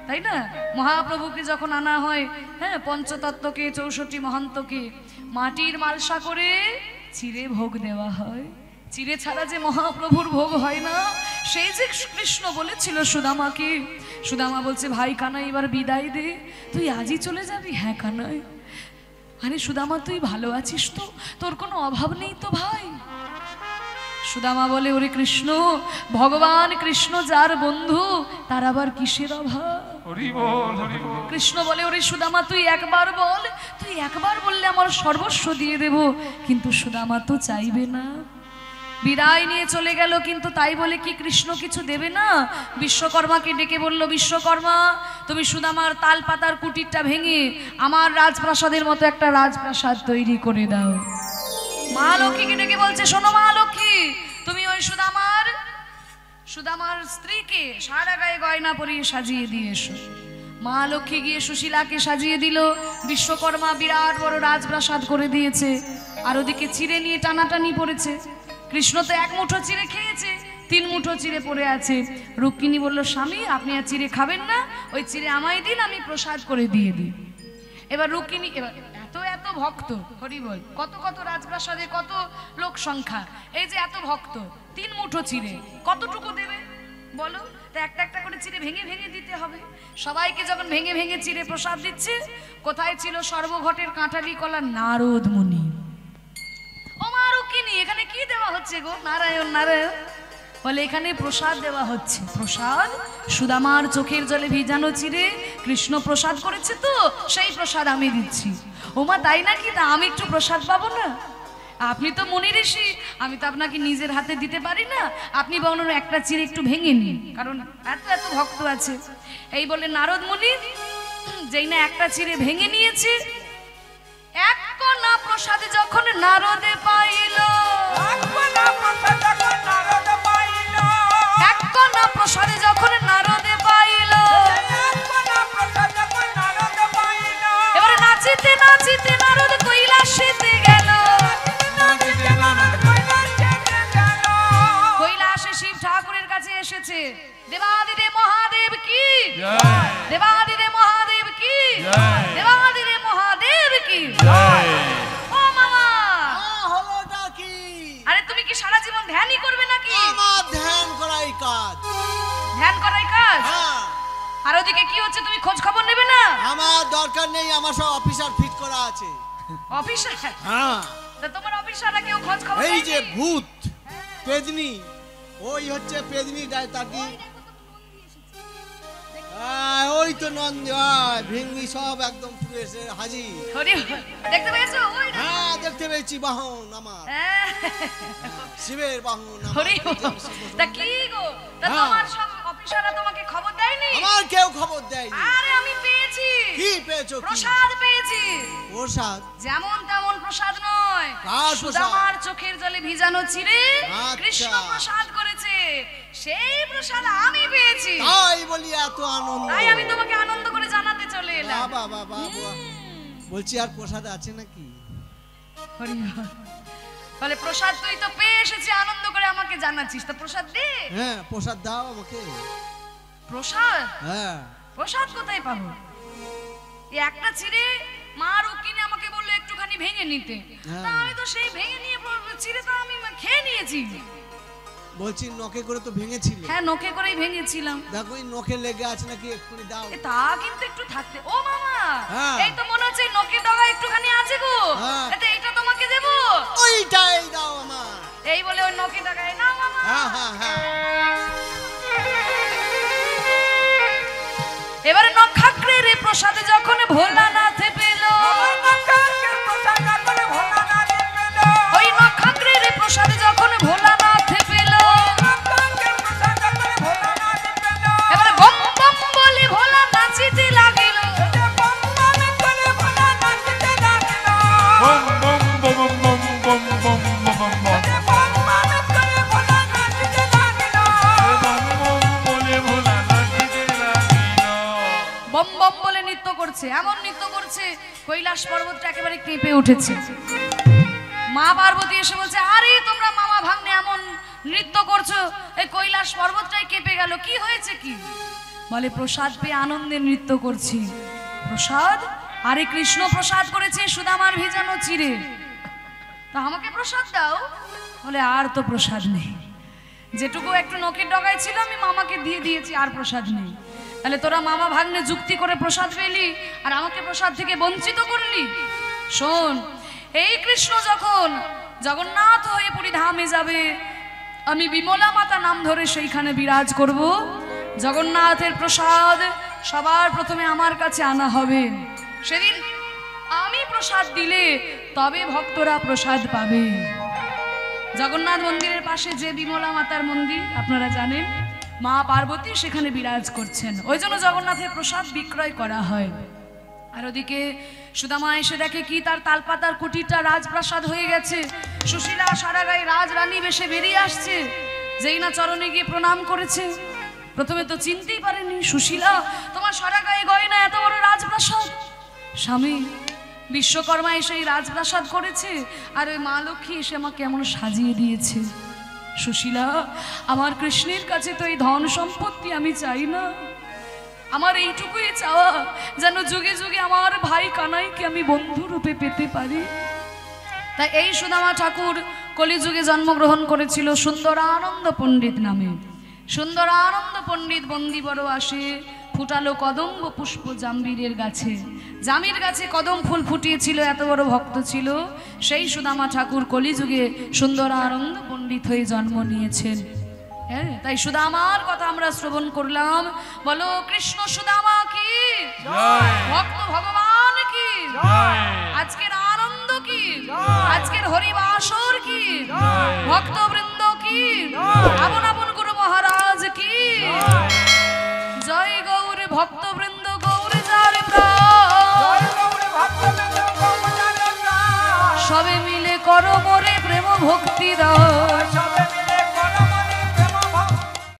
তাই না, মহাপ্রভুকে যখন আনা হয়, হ্যাঁ, পঞ্চতত্ত্বকে 64 মহান্তকে মাটির মালসা করে চিড়ে ভোগ দেওয়া হয়। চিড়ে ছাড়া যে মহাপ্রভুর ভোগ হয় না, সেই যে কৃষ্ণ বলেছিল সুদামাকে। সুদামা বলছে, ভাই কানাই এবার বিদায় দে, তুই আজই চলে যাবি? হ্যাঁ কানাই। আরে সুদামা তুই ভালো আছিস তো? তোর কোনো অভাব নেই তো ভাই? সুদামা বলে, ওরে কৃষ্ণ, ভগবান কৃষ্ণ যার বন্ধু, তার আবার কিসের অভাব? কৃষ্ণ বলে, ওরে সুদামা তুই একবার বল, তুই একবার বললে আমার সর্বস্ব দিয়ে দেব। কিন্তু সুদামা তো চাইবে না, বিদায় নিয়ে চলে গেল। কিন্তু তাই বলে কি কৃষ্ণ কিছু দেবে না? বিশ্বকর্মাকে ডেকে বলল, বিশ্বকর্মা তুমি সুদামার তাল পাতার কুটিরটা ভেঙে আমার রাজপ্রাসাদের মতো একটা রাজপ্রাসাদ তৈরি করে দাও। মা লক্ষ্মীকে ডেকে বলছে, শোনো মা লক্ষ্মী, তুমি ওই সুদামার স্ত্রীকে সারা গায়ে গয়না পরিয়ে সাজিয়ে দিয়ে এসো। মা লক্ষ্মী গিয়ে সুশীলাকে সাজিয়ে দিল। বিশ্বকর্মা বিরাট বড় রাজপ্রাসাদ করে দিয়েছে। আর ওদিকে চিড়ে নিয়ে টানাটানি পড়েছে। কৃষ্ণ তো এক মুঠো চিড়ে খেয়েছে, 3 মুঠো চিড়ে পড়ে আছে। রুক্মিণী বলল, স্বামী আপনি আর চিড়ে খাবেন না, ওই চিড়ে আমায় দিন, আমি প্রসাদ করে দিয়ে দিই। এবার রুক্মিণী, এবার এত ভক্ত, হরি বল, কত কত রাজপ্রাসাদে কত লোক সংখ্যা, এই যে এত ভক্ত, 3 মুঠো চিড়ে কতটুকু দেবে বলো? তা একটা একটা করে চিড়ে ভেঙে ভেঙে দিতে হবে। সবাইকে যখন ভেঙে ভেঙে চিড়ে প্রসাদ দিচ্ছে, কোথায় ছিল সর্বঘটের কাঁঠালি কলা? নারদ মুনি। ও মা রুক্মিণী, এখানে কি দেওয়া হচ্ছে গো? নারায়ণ নারায়ণ। বলে, এখানে প্রসাদ দেওয়া হচ্ছে। প্রসাদ? সুদামার চোখের জলে ভিজানো চিড়ে কৃষ্ণ প্রসাদ করেছে, তো সেই প্রসাদ আমি দিচ্ছি। ওমা তাই নাকি? তা আমি একটু প্রসাদ পাবো না? আপনি তো মুনি ঋষি, আমি তো আপনাকে নিজের হাতে দিতে পারি না, আপনি বরং একটা চিড়ে একটু ভেঙে নিন, কারণ এত ভক্ত আছে। এই বলে নারদ মুনি যেই না একটা চিড়ে ভেঙে নিয়েছে, এক কণা প্রসাদ যখন নারদে পাইল, এক কণা প্রসাদে যখন নারদে পাইল, এবারে নাচিতে নাচিতে নারদ কৈলাসেতে গেল। কৈলাসে শিব ঠাকুরের কাছে এসেছে। দেবাদিদেব মহাদেব কি, দেবাদিদেব মহাদেব কি, দেবাদিদেব মহাদেব কি। ও মামা, হলোটা কি? আরে তুমি কি সারা জীবন ধ্যানই করবে নাকি? আমার ধ্যান করাই কাজ। ধ্যান করাই কাজ? হ্যাঁ। আর ওদিকে কি হচ্ছে তুমি খোঁজ খবর নেবে না? আমার দরকার নেই, আমার সব অফিসার ফিট করা আছে। অফিসার? হ্যাঁ। তা তোমার অফিসাররা কেউ খোঁজ খবর এই যে নেয়নি? ভূত পেদনি, ওই হচ্ছে পেদনি তাকি, ওই তো নন্দ ভেঙ্গি সব একদম পুরো এসে হাজির। হরি বল। দেখতে পেয়েছো? ওই দেখো। হ্যাঁ দেখতে পেয়েছি, বাহন আমার, হ্যাঁ। শিবের বাহন আমার। হরি বল। তা কি গো, তা হ্যাঁ। তোমার সব অফিসাররা তোমাকে খবর দেয়নি? আমার কেউ খবর দেয়নি। আরে আমি পেয়েছি। কি পেয়েছো? কি প্রসাদ পেয়েছি। প্রসাদ? যেমন তেমন প্রসাদ নয়, কার প্রসাদ? সুদামার চোখের জলে ভিজানো চিড়ে আচ্ছা। কৃষ্ণ প্রসাদ করেছে, সেই প্রসাদ আমি পেয়েছি। তাই বলি এত আনন্দ? তাই আমি তোমাকে আনন্দ করে জানাতে চলে এলাম। বাবা বাবা, বলছি আর প্রসাদ আছে নাকি? হরি বল। বলে, প্রসাদ তুই তো পেয়ে এসেছি, আনন্দ করে আমাকে জানাচ্ছিস, তা প্রসাদ দে। হ্যাঁ প্রসাদ দাও আমাকে। প্রসাদ? হ্যাঁ। প্রসাদ কোথায় পাবো? এই একটা চিড়ে মা রুক্মিণী আমাকে বললো একটুখানি ভেঙে নিতে, হ্যাঁ। তা আমি তো সেই ভেঙে নিয়ে চিড়ে তো আমি খেয়ে নিয়েছি। বলছি নখে করে তো ভেঙেছিলে। হ্যাঁ নখে করেই ভেঙেছিলাম। দেখো এই নখে লেগে আছে নাকি, এক্ষুনি দাও। তা কিন্তু একটু থাকতে। ও মামা, হ্যাঁ। এই তো মনে হচ্ছে নখের ডগা একটুখানি আছে গো, হ্যাঁ। এতে এইটা তোমাকে দেবো। ওইটাই দাও আমার। এই বলে ওই নখের ডগায় না মামা। হ্যাঁ হ্যাঁ হ্যাঁ। এবারে নখাগ্রের প্রসাদে যখন ভোলানাথে পেল, ওই নখাগ্রের প্রসাদে যখন ভোলানাথে পেল, এবারে বম বম বলে ভোলা নাচিতে লাগিল। বম বম বম বম বম বম বম বম। বম এমন নৃত্য করছে কৈলাস পর্বতটা একেবারে কেঁপে উঠেছে। মা পার্বতী এসে বলছে, আরে তোমরা মামা ভাগ্নে এমন নৃত্য করছো, এই কৈলাস পর্বতটাই কেঁপে গেল, কি হয়েছে কি? বলে প্রসাদ পেয়ে আনন্দে নৃত্য করছি। প্রসাদ? আরে কৃষ্ণ প্রসাদ করেছে সুদামার ভিজানো চিড়ে, তা আমাকে প্রসাদ দাও। বলে আর তো প্রসাদ নেই, যেটুকু একটু নখের ডগায় ছিল আমি মামাকে দিয়ে দিয়েছি, আর প্রসাদ নেই। তাহলে তোরা মামা ভাগ্নে যুক্তি করে প্রসাদ পেলি আর আমাকে প্রসাদ থেকে বঞ্চিত করলি। শোন, এই কৃষ্ণ যখন জগন্নাথ হয়ে পুরীধামে যাবে, আমি বিমলা মাতা নাম ধরে সেইখানে বিরাজ করব। জগন্নাথের প্রসাদ সবার প্রথমে আমার কাছে আনা হবে। সেদিন আমি প্রসাদ দিলে তবে ভক্তরা প্রসাদ পাবে। জগন্নাথ মন্দিরের পাশে যে বিমলা মাতার মন্দির আপনারা জানেন, মা পার্বতী সেখানে বিরাজ করছেন, ওই জন্য জগন্নাথের প্রসাদ বিক্রয় করা হয়। আর ওদিকে সুদামা এসে দেখে কি, তার তালপাতার কুটিরটা রাজপ্রাসাদ হয়ে গেছে। সুশীলা সারা গায়ে রাজরানী বেশে বেরিয়ে আসছে। যেই না চরণে গিয়ে প্রণাম করেছে, প্রথমে তো চিনতেই পারেনি। সুশীলা, তোমার সারা গায়ে গয়না, এত বড় রাজপ্রাসাদ? স্বামী, বিশ্বকর্মা এসে এই রাজপ্রাসাদ করেছে, আর ওই মা লক্ষ্মী এসে আমাকে এমন সাজিয়ে দিয়েছে। সুশীলা, আমার কৃষ্ণের কাছে তো এই ধন সম্পত্তি আমি চাই না, আমার এইটুকুই চাওয়া যেন যুগে যুগে আমার ভাই কানাইকে আমি বন্ধু রূপে পেতে পারি। তাই এই সুদামা ঠাকুর কলিযুগে জন্মগ্রহণ করেছিল সুন্দরানন্দ পণ্ডিত নামে। সুন্দরানন্দ পণ্ডিত বন্দি বড় আসে, ফুটালো কদম্ব পুষ্প জাম্বিরের গাছে। জামির গাছে কদম ফুল ফুটিয়েছিল, এত বড় ভক্ত ছিল। সেই সুদামা ঠাকুর কলিযুগে সুন্দরানন্দ পণ্ডিত হয়ে জন্ম নিয়েছেন। হ্যাঁ, তাই সুদামার কথা আমরা শ্রবণ করলাম। বলো কৃষ্ণ সুদামা কি, ভক্ত ভগবান কি, আজকের আনন্দ কি, আজকের হরিবাসর কি, ভক্তবৃন্দ কি, আপন আপন গুরু মহারাজ কি। জয় গৌর ভক্তবৃন্দ, গৌর যার প্রাণ, সবে মিলে করো মোরে প্রেম ভক্তি দাও।